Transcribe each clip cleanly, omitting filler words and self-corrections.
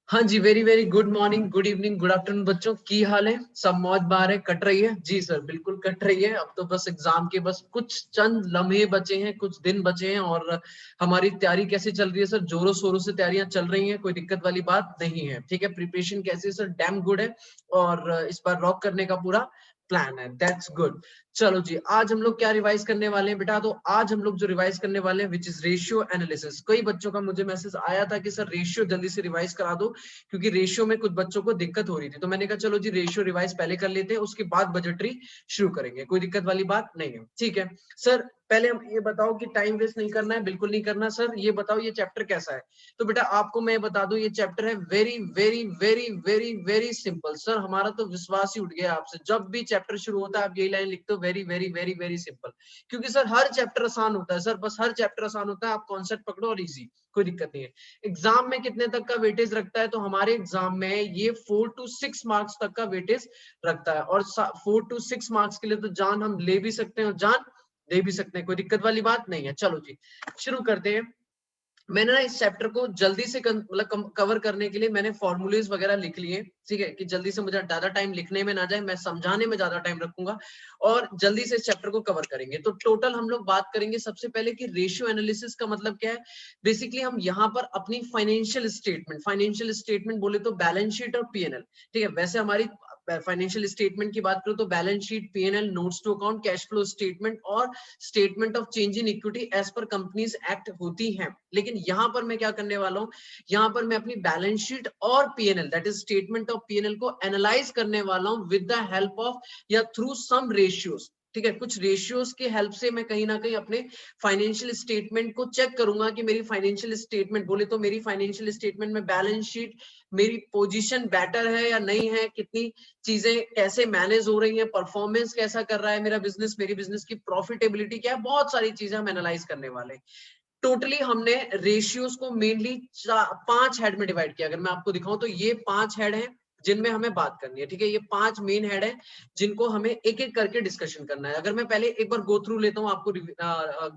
हाँ जी, very very good morning, good evening, good afternoon बच्चों, की हाल है? सब मौज बार है, कट रही है? जी सर, बिल्कुल कट रही है। अब तो बस एग्जाम के बस कुछ चंद लम्हे बचे हैं, कुछ दिन बचे हैं। और हमारी तैयारी कैसे चल रही है सर? जोरों शोरों से तैयारियां चल रही हैं, कोई दिक्कत वाली बात नहीं है। ठीक है, प्रिपरेशन कैसी है सर? डैम गुड है। और इस बार रॉक करने का पूरा प्लान है। That's good. चलो जी, आज हम लोग क्या रिवाइज करने वाले हैं बेटा? तो आज हम लोग जो रिवाइज करने वाले हैं विच इज रेशियो एनालिसिस। कई बच्चों का मुझे मैसेज आया था कि सर रेशियो जल्दी से रिवाइज करा दो, क्योंकि रेशियो में कुछ बच्चों को दिक्कत हो रही थी। तो मैंने कहा चलो जी रेशियो रिवाइज पहले कर लेते हैं, उसके बाद बजटरी शुरू करेंगे। कोई दिक्कत वाली बात नहीं है, ठीक है सर। पहले हम ये बताओ कि टाइम वेस्ट नहीं करना है, बिल्कुल नहीं करना। सर ये बताओ ये चैप्टर कैसा है? तो बेटा आपको मैं बता दूं, ये चैप्टर है very very very very very simple. Sir हमारा तो विश्वास ही उठ गया आपसे, जब भी चैप्टर शुरू होता है आप यही लाइन लिखते हो, very very very very simple. क्योंकि सर हर चैप्टर आसान होता है सर, बस हर चैप्टर आसान होता है, आप कॉन्सेप्ट पकड़ो और इजी, कोई दिक्कत नहीं है। एग्जाम में कितने तक का वेटेज रखता है? तो हमारे एग्जाम में ये 4 to 6 मार्क्स तक का वेटेज रखता है। और 4 to 6 मार्क्स के लिए तो जान हम ले भी सकते हैं और जान दे भी सकते हैं, कोई दिक्कत वाली बात नहीं है। चलो जी शुरू करते हैं। मैंने ना इस चैप्टर को जल्दी से मतलब कवर करने के लिए मैंने फॉर्मूलेज वगैरह लिख लिए, ठीक है, कि जल्दी से मुझे ज्यादा टाइम लिखने में ना जाए, मैं समझाने में ज्यादा टाइम रखूंगा और जल्दी से इस चैप्टर को कवर करेंगे। तो टोटल हम लोग बात करेंगे सबसे पहले कि रेशियो एनालिसिस का मतलब क्या है। बेसिकली हम यहाँ पर अपनी फाइनेंशियल स्टेटमेंट बोले तो बैलेंस शीट और पीएनएल, ठीक है। वैसे हमारी फाइनेंशियल स्टेटमेंट की बात करो तो balance sheet, PnL, notes to account, cash flow statement और statement of change in equity as per companies act होती हैं। लेकिन यहां पर मैं क्या करने वाला हूं, यहां पर मैं अपनी बैलेंस शीट और PNL that is statement of PNL को एनालाइज करने वाला हूं विद द हेल्प ऑफ या थ्रू सम रेशियोज, ठीक है। कुछ रेशियोज के हेल्प से मैं कहीं ना कहीं अपने फाइनेंशियल स्टेटमेंट को चेक करूंगा कि मेरी फाइनेंशियल स्टेटमेंट बोले तो मेरी फाइनेंशियल स्टेटमेंट में बैलेंस शीट, मेरी पोजीशन बेटर है या नहीं है, कितनी चीजें कैसे मैनेज हो रही हैं, परफॉर्मेंस कैसा कर रहा है मेरा बिजनेस, मेरी बिजनेस की प्रॉफिटेबिलिटी क्या है, बहुत सारी चीजें हम एनालाइज करने वाले हैं। टोटली हमने रेशियोज को मेनली 5 हेड में डिवाइड किया। अगर मैं आपको दिखाऊं तो ये 5 हेड हैं जिनमें हमें बात करनी है, ठीक है। ये 5 मेन हेड है जिनको हमें एक एक करके डिस्कशन करना है। अगर मैं पहले एक बार गो थ्रू लेता हूं, आपको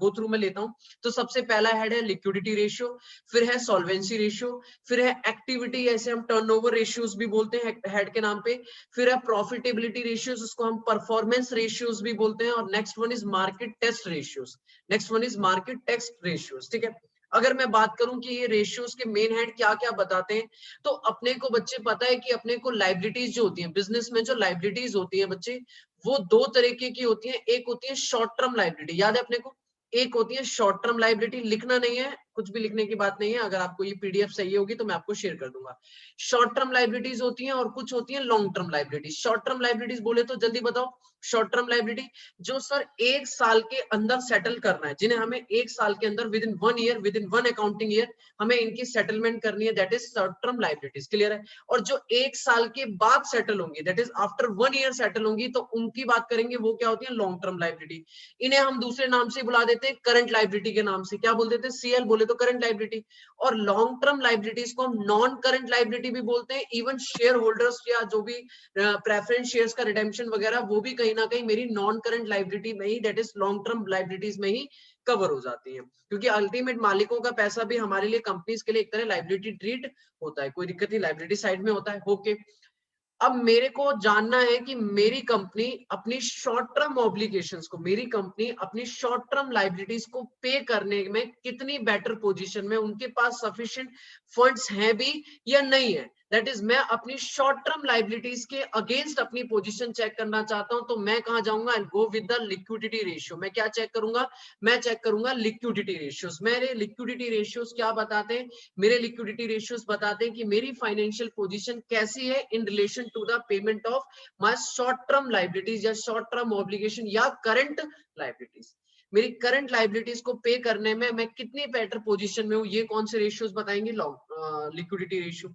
गो थ्रू में लेता हूं, तो सबसे पहला हेड है लिक्विडिटी रेशियो, फिर है सॉल्वेंसी रेशियो, फिर है एक्टिविटी, ऐसे हम टर्नओवर रेशियोज भी बोलते हैं हेड के नाम पे, फिर है प्रॉफिटेबिलिटी रेशियोज, उसको हम परफॉर्मेंस रेशियोज भी बोलते हैं, और next one is market test ratios, next one is market text ratios, ठीक है। अगर मैं बात करूं कि ये रेशियोज के मेन हेड क्या क्या बताते हैं, तो अपने को बच्चे पता है कि अपने को लाइबिलिटीज जो होती हैं बिजनेस में, जो लाइबिलिटीज होती हैं बच्चे, वो दो तरीके की होती हैं। एक होती है शॉर्ट टर्म लाइबिलिटी, याद है अपने को, एक होती है शॉर्ट टर्म लाइबिलिटी। लिखना नहीं है, कुछ भी लिखने की बात नहीं है, अगर आपको ये पीडीएफ चाहिए होगी तो मैं आपको शेयर कर दूंगा। शॉर्ट टर्म लाइबिलिटीज होती हैं और कुछ होती हैं long term liabilities. Short term liabilities बोले तो जल्दी बताओ, शॉर्ट टर्म लाइबिलिटी जो सर 1 साल के अंदर सेटल करना है, जिन्हें हमें 1 साल के अंदर with in 1 year, with in 1 accounting year हमें इनकी सेटलमेंट करनी है, that is short term liabilities, clear है। और जो 1 साल के बाद सेटल होंगी, that is after 1 year settle होंगी, तो उनकी बात करेंगे, वो क्या होती है, लॉन्ग टर्म लाइबिलिटी। इन्हें हम दूसरे नाम से बुला देते हैं करंट लाइबिलिटी के नाम से, क्या बोल देते हैं, सीएल बोले तो करंट लाइबिलिटी। और लॉन्ग टर्म लाइबिलिटीज को हम नॉन करंट लाइबिलिटी भी बोलते हैं। इवन शेयर होल्डर्स या जो भी प्रेफरेंस शेयर्स का रिडेम्पशन वगैरह, वो भी कहीं ना कहीं मेरी नॉन करंट लाइबिलिटी में ही, that is long term liabilities में ही कवर हो जाती है। क्योंकि अल्टीमेट मालिकों का पैसा भी हमारे लिए, कंपनीज के लिए एक तरह लाइबिलिटी ट्रीट होता है, कोई दिक्कत नहीं, लाइबिलिटी साइड में होता है, ओके। अब मेरे को जानना है कि मेरी कंपनी अपनी शॉर्ट टर्म ऑब्लिगेशंस को, मेरी कंपनी अपनी शॉर्ट टर्म लाइबिलिटीज को पे करने में कितनी बेटर पोजीशन में, उनके पास सफिशिएंट फंड्स हैं भी या नहीं है। दैट इज मैं अपनी शॉर्ट टर्म लाइबिलिटीज के अगेंस्ट अपनी पोजीशन चेक करना चाहता हूं, तो मैं कहां जाऊंगा, I go with the liquidity ratio. मैं क्या चेक करूंगा, मैं चेक करूंगा लिक्विडिटी रेशियोज। मेरे लिक्विडिटी रेशियोज क्या बताते हैं, मेरे लिक्विडिटी रेशियोज बताते हैं कि मेरी फाइनेंशियल पोजीशन कैसी है in relation to the payment of my short term liabilities या शॉर्ट टर्म ऑब्लिगेशन या करंट लाइबिलिटीज। मेरी करंट लाइबिलिटीज को पे करने में मैं कितनी बेटर पोजीशन में हूं, ये कौन से रेशियोज बताएंगे, लिक्विडिटी रेशियो।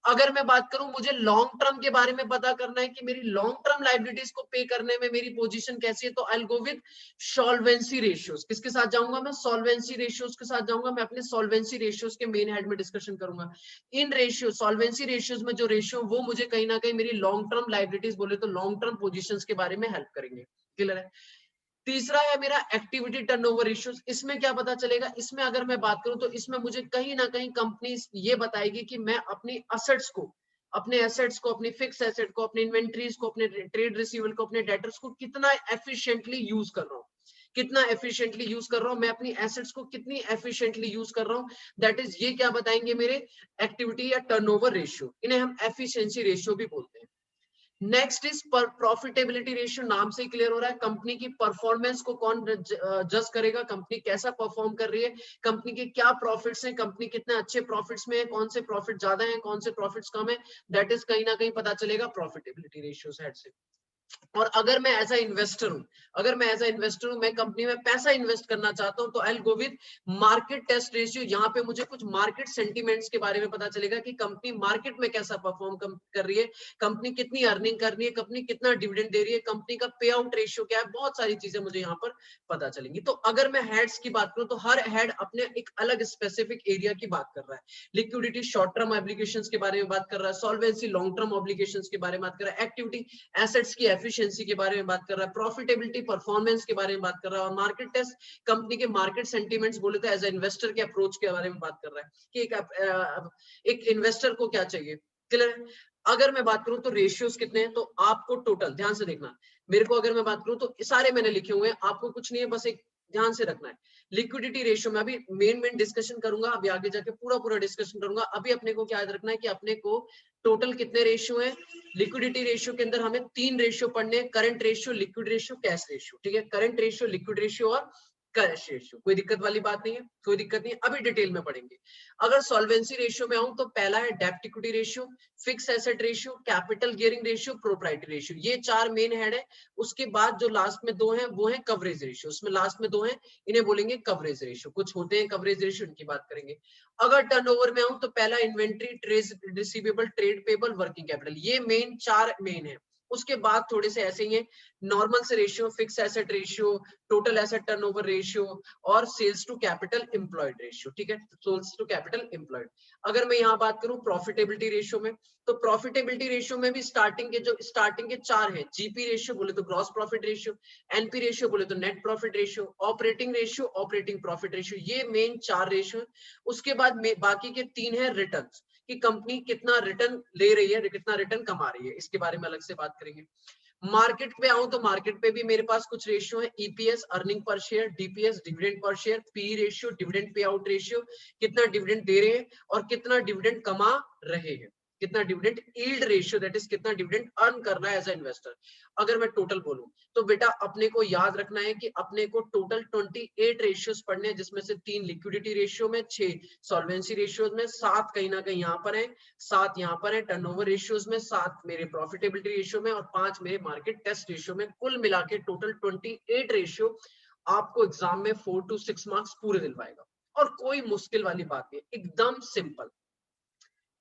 अगर मैं बात करूं, मुझे लॉन्ग टर्म के बारे में पता करना है कि मेरी लॉन्ग टर्म लाइबिलिटीज को पे करने में मेरी पोजीशन कैसी है, तो I will go with solvency ratios. किसके साथ जाऊंगा मैं, सॉल्वेंसी रेशियोज के साथ जाऊंगा। मैं अपने सॉल्वेंसी रेशियोज के मेन हेड में डिस्कशन करूंगा। इन रेशियो, सॉल्वेंसी रेशियोज में जो रेशियो, वो मुझे कहीं ना कहीं मेरी लॉन्ग टर्म लाइबिलिटीज बोले तो लॉन्ग टर्म पोजीशंस के बारे में हेल्प करेंगे, क्लियर है। तीसरा है मेरा एक्टिविटी टर्नओवर रेशियो। इसमें क्या पता चलेगा, इसमें अगर मैं बात करूं तो इसमें मुझे कहीं ना कहीं कंपनी ये बताएगी कि मैं अपनी एसेट्स को, अपनी फिक्स एसेट को, अपने इन्वेंट्रीज को, अपने ट्रेड रिसीवेबल को, अपने डेटर्स को कितना एफिशिएंटली यूज कर रहा हूँ, कितना एफिशिएंटली यूज कर रहा हूं मैं, अपनी एसेट्स को कितनी एफिशिएंटली यूज कर रहा हूं। दैट इज, ये क्या बताएंगे मेरे एक्टिविटी या टर्नओवर रेशियो, इन्हें हम एफिशिएंसी रेशियो भी बोलते हैं। Next is profitability ratio. नाम से ही क्लियर हो रहा है, कंपनी की परफॉर्मेंस को कौन जज करेगा, कंपनी कैसा परफॉर्म कर रही है, कंपनी के क्या प्रॉफिट्स हैं, कंपनी कितने अच्छे प्रॉफिट्स में है, कौन से प्रॉफिट ज्यादा है, कौन से प्रॉफिट्स कम है। दैट इज कहीं ना कहीं पता चलेगा प्रॉफिटेबिलिटी रेशियो हेड से। और अगर मैं एज अ इन्वेस्टर हूं, मैं कंपनी में पैसा इन्वेस्ट करना चाहता हूं, तो I will go with market test ratio. यहाँ पे मुझे कुछ मार्केट सेंटीमेंट्स के बारे में पता चलेगा कि कंपनी मार्केट में कैसा परफॉर्म कर रही है, कंपनी कितनी अर्निंग कर रही है, कंपनी कितना डिविडेंड दे रही है, कंपनी का पे आउट रेशियो क्या है, बहुत सारी चीजें मुझे यहाँ पर पता चलेंगी। तो अगर मैं हेड्स की बात करूं तो हर हेड अपने एक अलग स्पेसिफिक एरिया की बात कर रहा है। लिक्विडिटी शॉर्ट टर्म ऑब्लिगेशंस के बारे में बात कर रहा है, सॉल्वेंसी लॉन्ग टर्म ऑब्लिगेशंस के बारे में बात कर रहा है, एक्टिविटी एसेट्स की एफिशिएंसी के बारे में बात कर रहा है, प्रॉफिटेबिलिटी परफॉर्मेंस के बारे में बात कर रहा है, और मार्केट टेस्ट कंपनी के मार्केट सेंटीमेंट्स बोले तो एज ए इन्वेस्टर के अप्रोच के बारे में बात कर रहा है कि एक इन्वेस्टर को क्या चाहिए। क्लियर। अगर मैं बात करूं तो रेशियोज कितने हैं, तो आपको टोटल ध्यान से देखना, मेरे को अगर मैं बात करूं तो सारे मैंने लिखे हुए हैं, आपको कुछ नहीं है, बस एक ध्यान से रखना है। लिक्विडिटी रेशियो में अभी मेन डिस्कशन करूंगा, अभी आगे जाके पूरा डिस्कशन करूंगा। अभी अपने को क्या याद रखना है कि अपने को टोटल कितने रेशियो है। लिक्विडिटी रेशियो के अंदर हमें 3 रेशियो पढ़ने हैं, current ratio, liquid ratio, cash ratio. ठीक है, करंट रेशियो, लिक्विड रेशियो और कैश रेशियो। कोई दिक्कत वाली बात नहीं है, कोई दिक्कत नहीं है, अभी डिटेल में पढ़ेंगे। अगर सॉल्वेंसी रेशियो में आऊं तो पहला है डेब्ट equity ratio, fixed asset ratio, capital gearing ratio, proprietary ratio. ये 4 मेन हेड है। उसके बाद जो लास्ट में 2 हैं वो है कवरेज रेशियो, उसमें लास्ट में 2 हैं, इन्हें बोलेंगे कवरेज रेशियो। कुछ होते हैं कवरेज रेशियो, इनकी बात करेंगे। अगर टर्नओवर में आऊं तो पहला inventory, trade receivable, trade payable, working capital, ये मेन 4 मेन है। उसके बाद थोड़े से ऐसे ही है, नॉर्मल से ratio, fixed asset ratio, total asset turnover ratio और sales to capital employed ratio. ठीक है, सेल्स टू कैपिटल एम्प्लॉयड। अगर मैं यहाँ बात करूं प्रॉफिटेबिलिटी रेशियो में, तो प्रॉफिटेबिलिटी रेशियो में भी स्टार्टिंग के 4 हैं। जीपी रेशियो बोले तो gross profit ratio, NP ratio बोले तो net profit ratio, operating ratio, operating profit ratio, ये मेन 4 रेशियो। उसके बाद बाकी के 3 है रिटर्न्स, कि कंपनी कितना रिटर्न ले रही है, कितना रिटर्न कमा रही है, इसके बारे में अलग से बात करेंगे। मार्केट पे आऊं तो मार्केट पे भी मेरे पास कुछ रेशियो है, EPS, earning per share, DPS, dividend per share, P ratio, dividend pay out ratio, कितना डिविडेंड दे रहे हैं और कितना डिविडेंड कमा रहे हैं, कितना dividend, yield ratio, that is कितना डिविडेंड अर्न कर रहा है एज ए इन्वेस्टर। अगर मैं टोटल बोलूं तो बेटा अपने को याद रखना है कि अपने को टोटल 28 रेशियोज पढ़ने हैं, जिसमें से 3 लिक्विडिटी रेशियो में, 6 सॉल्वेंसी रेशियोज में, 7 कहीं ना कहीं यहाँ पर है, 7 यहाँ पर है टर्नओवर रेशियोज में, 7 मेरे प्रॉफिटेबिलिटी रेशियो में और 5 मेरे मार्केट टेस्ट रेशियो में। कुल मिला के टोटल 28 रेशियो आपको एग्जाम में 4 to 6 मार्क्स पूरे दिलवाएगा, और कोई मुश्किल वाली बात नहीं, एकदम सिंपल।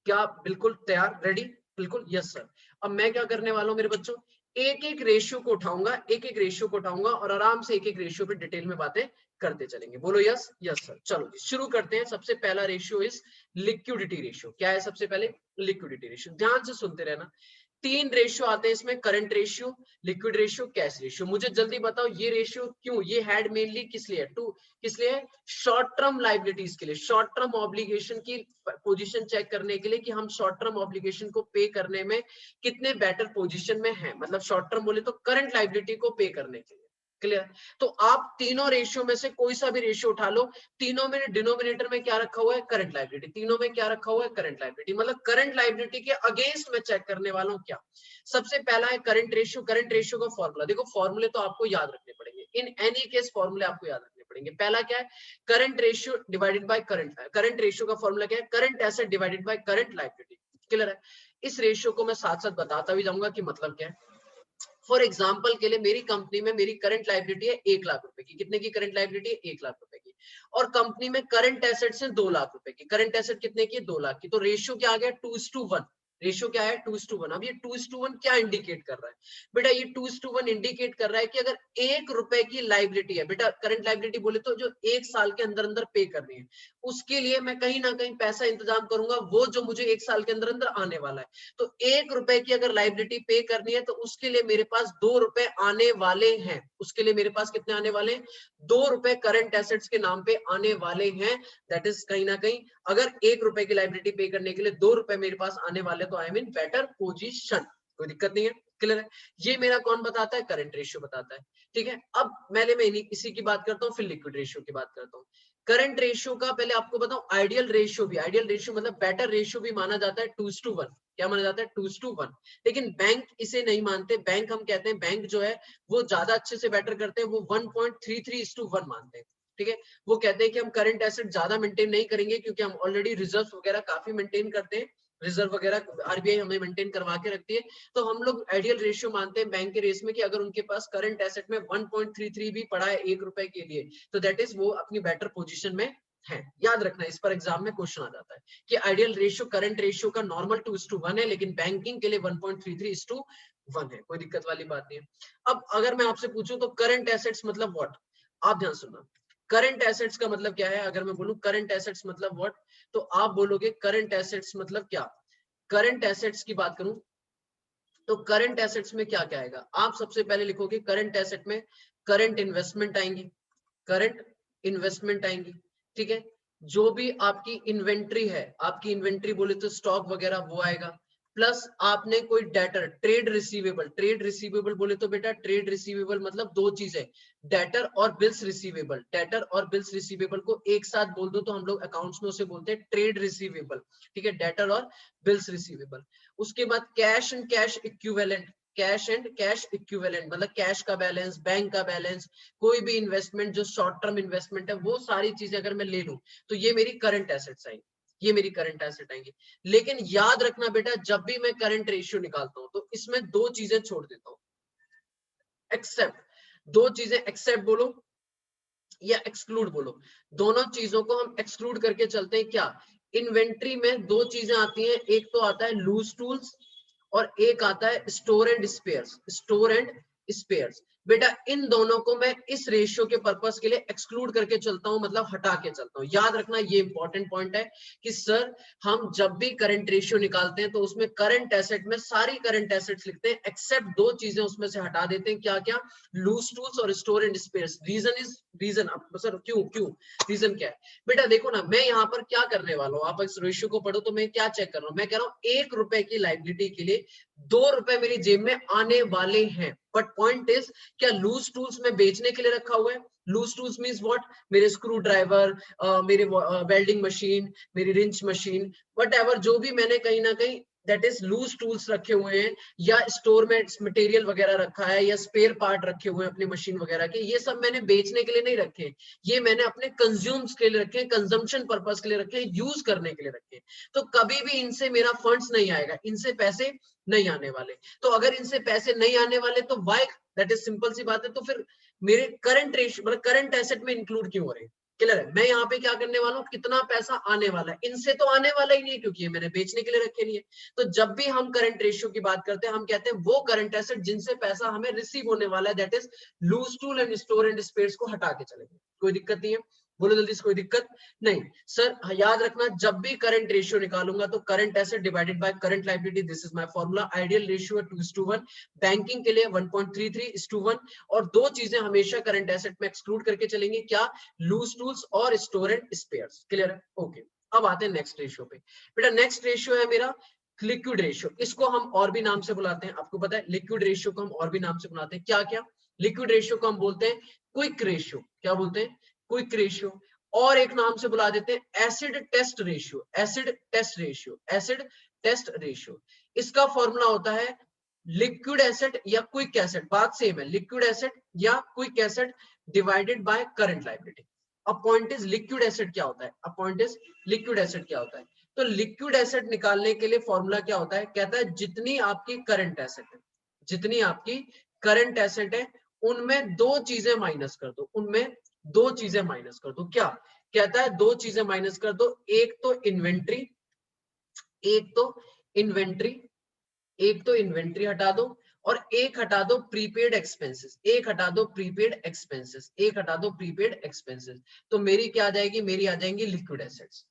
क्या बिल्कुल तैयार, रेडी? बिल्कुल, यस सर। अब मैं क्या करने वाला हूं मेरे बच्चों, एक एक रेशियो को उठाऊंगा, एक एक रेशियो को उठाऊंगा और आराम से एक एक रेशियो पे डिटेल में बातें करते चलेंगे। बोलो यस, यस सर। चलो शुरू करते हैं। सबसे पहला रेशियो इज लिक्विडिटी रेशियो। क्या है सबसे पहले? Liquidity ratio. ध्यान से सुनते रहना। 3 रेशियो आते हैं इसमें, current ratio, liquid ratio, cash ratio. मुझे जल्दी बताओ ये रेशियो क्यों, ये हेड मेनली किस लिए है? किस लिए है? शॉर्ट टर्म लाइबिलिटीज के लिए, शॉर्ट टर्म ऑब्लिगेशन की पोजीशन चेक करने के लिए कि हम शॉर्ट टर्म ऑब्लिगेशन को पे करने में कितने बेटर पोजीशन में हैं, मतलब शॉर्ट टर्म बोले तो करंट लाइबिलिटी को पे करने के लिए। क्लियर? तो आप तीनों रेशियो में से कोई सा भी रेशियो उठा लो, तीनों में डिनोमिनेटर में क्या रखा हुआ है? Current liability. तीनों में क्या रखा हुआ है? Current liability. मतलब करंट लायबिलिटी के अगेंस्ट में चेक करने वाला हूं क्या। सबसे पहला है करंट रेशियो। करंट रेशियो का फॉर्मूला देखो, फॉर्मूले तो आपको याद रखने पड़ेंगे, इन एनी केस फॉर्मूले आपको याद रखने पड़ेंगे। पहला क्या है? Current ratio divided by current. Current ratio का फॉर्मूला क्या है? Current asset divided by current liability. Clear है? इस रेशियो को मैं साथ साथ बताता भी जाऊंगा कि मतलब क्या है। फॉर एग्जाम्पल के लिए मेरी कंपनी में मेरी करंट लायबिलिटी है 1 लाख रुपए की। कितने की करंट लायबिलिटी है? 1 लाख रुपए की। और कंपनी में करंट एसेट्स है 2 लाख रुपए की। करंट एसेट कितने की? 2 लाख की। तो रेशियो क्या आ गया? 2:1। रेशियो क्या है 2:1। अब ये 2:1 क्या इंडिकेट कर रहा है बेटा, ये 2:1 इंडिकेट कर रहा है कि अगर 1 रुपए की लाइबिलिटी है बेटा, करंट लाइबिलिटी बोले तो जो 1 साल के अंदर अंदर पे करनी है, उसके लिए मैं कहीं ना कहीं पैसा इंतजाम करूंगा, वो जो मुझे 1 साल के अंदर अंदर आने वाला है। तो 1 रुपए की अगर लाइबिलिटी पे करनी है तो उसके लिए मेरे पास 2 रुपए आने वाले हैं। उसके लिए मेरे पास कितने आने वाले हैं? 2 रुपए करंट एसेट्स के नाम पे आने वाले हैं। दैट इज कहीं ना कहीं अगर 1 रुपए की लाइबिलिटी पे करने के लिए 2 रुपए मेरे पास आने वाले, तो I am in better position. कोई दिक्कत नहीं है, क्लियर है। ये मेरा कौन बताता है? करंट रेशियो बताता है। ठीक है, अब मैं इसी की बात करता हूँ, फिर लिक्विड रेशियो की बात करता हूँ। करंट रेशियो का पहले आपको बताऊं, आइडियल रेशियो भी, आइडियल रेशियो मतलब बेटर रेशियो भी माना जाता है 2:1। क्या माना जाता है? 2:1। लेकिन बैंक इसे नहीं मानते। बैंक हम कहते हैं, बैंक जो है वो ज्यादा अच्छे से बेटर करते हैं, वो 1.33:1 मानते हैं। ठीक है, वो कहते हैं कि हम करंट एसेट ज्यादा मेंटेन नहीं करेंगे क्योंकि हम ऑलरेडी रिजर्व वगैरह काफी मेंटेन करते हैं, रिजर्व वगैरह आरबीआई हमें मेंटेन करवा के रखती है। तो हम लोग आइडियल रेशियो मानते हैं बैंक के रेस में कि अगर उनके पास करंट एसेट में 1.33 भी पड़ा है 1 रुपए के लिए, तो दैट इज वो अपनी बेटर पोजीशन में है। याद रखना, इस पर एग्जाम में क्वेश्चन आ जाता है कि आइडियल रेशियो करंट रेशियो का नॉर्मल 2:1 है, लेकिन बैंकिंग के लिए 1.33:1 है। कोई दिक्कत वाली बात नहीं है। अब अगर मैं आपसे पूछूं तो करंट एसेट्स मतलब व्हाट, आप ध्यान सुनना। करंट एसेट्स का मतलब क्या है? अगर मैं बोलूं करंट एसेट्स मतलब व्हाट, तो आप बोलोगे करंट एसेट्स मतलब क्या। करंट एसेट्स की बात करूं तो करंट एसेट्स में क्या क्या आएगा? आप सबसे पहले लिखोगे करंट एसेट में करंट इन्वेस्टमेंट आएंगी, करंट इन्वेस्टमेंट आएंगी। ठीक है, जो भी आपकी इन्वेंट्री है, आपकी इन्वेंट्री बोले तो स्टॉक वगैरह वो आएगा। प्लस आपने कोई debtor, trade receivable, trade receivable बोले तो बेटा ट्रेड रिसीवेबल मतलब दो चीजें, डेटर और बिल्स रिसीवेबल। डेटर और बिल्स रिसीवेबल को एक साथ बोल दो तो हम लोग अकाउंट्स में उसे बोलते हैं ट्रेड रिसीवेबल। ठीक है, डेटर और बिल्स रिसीवेबल। उसके बाद cash and cash equivalent, cash and cash equivalent मतलब कैश का बैलेंस, बैंक का बैलेंस, कोई भी इन्वेस्टमेंट जो शॉर्ट टर्म इन्वेस्टमेंट है, वो सारी चीजें अगर मैं ले लूं तो ये मेरी करंट एसेट्स आएंगी, ये मेरी करंट एसेट आएंगी। लेकिन याद रखना बेटा, जब भी मैं करंट रेशियो निकालता हूं तो इसमें दो चीजें छोड़ देता हूं, एक्सेप्ट, दो चीजें एक्सेप्ट बोलो या एक्सक्लूड बोलो, दोनों चीजों को हम एक्सक्लूड करके चलते हैं। क्या? इन्वेंट्री में दो चीजें आती हैं, एक तो आता है लूज टूल्स और एक आता है store and spheres, store and spheres. बेटा इन दोनों को मैं इस रेशियो के पर्पस के लिए एक्सक्लूड करके चलता हूं, मतलब हटा के चलता हूं। याद रखना ये इंपॉर्टेंट पॉइंट है कि सर हम जब भी करंट रेशियो निकालते हैं तो उसमें करंट एसेट में सारी करंट एसेट्स लिखते हैं, एक्सेप्ट दो चीजें उसमें से हटा देते हैं। क्या क्या? लूज टूल्स और store and spares. Reason is, reason अब सर क्यों क्यों रीजन क्या है? बेटा देखो ना, मैं यहाँ पर क्या करने वाला हूँ, आप इस रेशियो को पढ़ो तो मैं क्या चेक कर रहा हूँ, मैं कह रहा हूँ 1 रुपए की लाइबिलिटी के लिए 2 रुपए मेरी जेब में आने वाले हैं। बट पॉइंट इज, क्या लूज टूल्स में बेचने के लिए रखा हुआ है? Loose tools means what? मेरे स्क्रू ड्राइवर, मेरे वेल्डिंग मशीन, मेरी रिंच मशीन, वट जो भी मैंने कहीं ना कहीं दैट इज लूज टूल्स रखे हुए हैं, या स्टोर में मटेरियल वगैरह रखा है, या स्पेयर पार्ट रखे हुए हैं अपनी मशीन वगैरह के, ये सब मैंने बेचने के लिए नहीं रखे, ये मैंने अपने कंज्यूम्स के लिए रखे, कंजम्पशन पर्पस के लिए रखे, यूज करने के लिए रखे। तो कभी भी इनसे मेरा फंड्स नहीं आएगा, इनसे पैसे नहीं आने वाले। तो अगर इनसे पैसे नहीं आने वाले तो वाई, दैट इज सिंपल सी बात है, तो फिर मेरे करंट रेशियो मतलब करंट एसेट में इंक्लूड क्यों हो रहे हैं? क्लियर है? मैं यहाँ पे क्या करने वाला हूँ, कितना पैसा आने वाला है, इनसे तो आने वाला ही नहीं है क्योंकि ये मैंने बेचने के लिए रखे नहीं है। तो जब भी हम करंट रेशियो की बात करते हैं, हम कहते हैं वो करंट एसेट जिनसे पैसा हमें रिसीव होने वाला है, that is loose tool and store and spares को हटा के चलेंगे। कोई दिक्कत नहीं है, बोलो जल्दी से, कोई दिक्कत नहीं। सर याद रखना, जब भी करंट रेशियो निकालूंगा तो current asset divided by current liability, this is my formula. Ideal ratio 2:1, banking के लिए 1.33:1। और दो चीजें हमेशा करंट एसेट में एक्सक्लूड करके चलेंगे, क्या? लूज टूल्स और स्टोर एंड स्पेयर्स। क्लियर है? ओके, अब आते हैं नेक्स्ट रेशियो पे। बेटा नेक्स्ट रेशियो है मेरा लिक्विड रेशियो। इसको हम और भी नाम से बुलाते हैं, आपको पता है लिक्विड रेशियो को हम और भी नाम से बुलाते हैं। क्या क्या? लिक्विड रेशियो को हम बोलते हैं क्विक रेशियो। क्या बोलते हैं? Quick ratio. और एक नाम से बुला देते हैं acid test ratio, acid test ratio, acid test ratio. इसका फॉर्मूला होता है लिक्विड एसेट या क्विक एसेट, बात सेम है, लिक्विड एसेट या quick asset divided by current liability. अब पॉइंट इज लिक्विड एसेट क्या होता है, अब पॉइंट इज लिक्विड एसेट क्या होता है। तो लिक्विड एसेट निकालने के लिए फॉर्मूला क्या होता है? कहता है जितनी आपकी करंट एसेट है, जितनी आपकी करंट एसेट है, उनमें दो चीजें माइनस कर दो, उनमें दो चीजें माइनस कर दो। क्या कहता है? दो चीजें माइनस कर दो, एक तो इन्वेंट्री, एक तो इन्वेंट्री, एक तो इन्वेंट्री हटा दो और एक हटा दो प्रीपेड एक्सपेंसेस, एक हटा दो प्रीपेड एक्सपेंसेस, एक हटा दो प्रीपेड एक्सपेंसेस। तो मेरी क्या आ जाएगी, मेरी आ जाएंगी लिक्विड एसेट्स।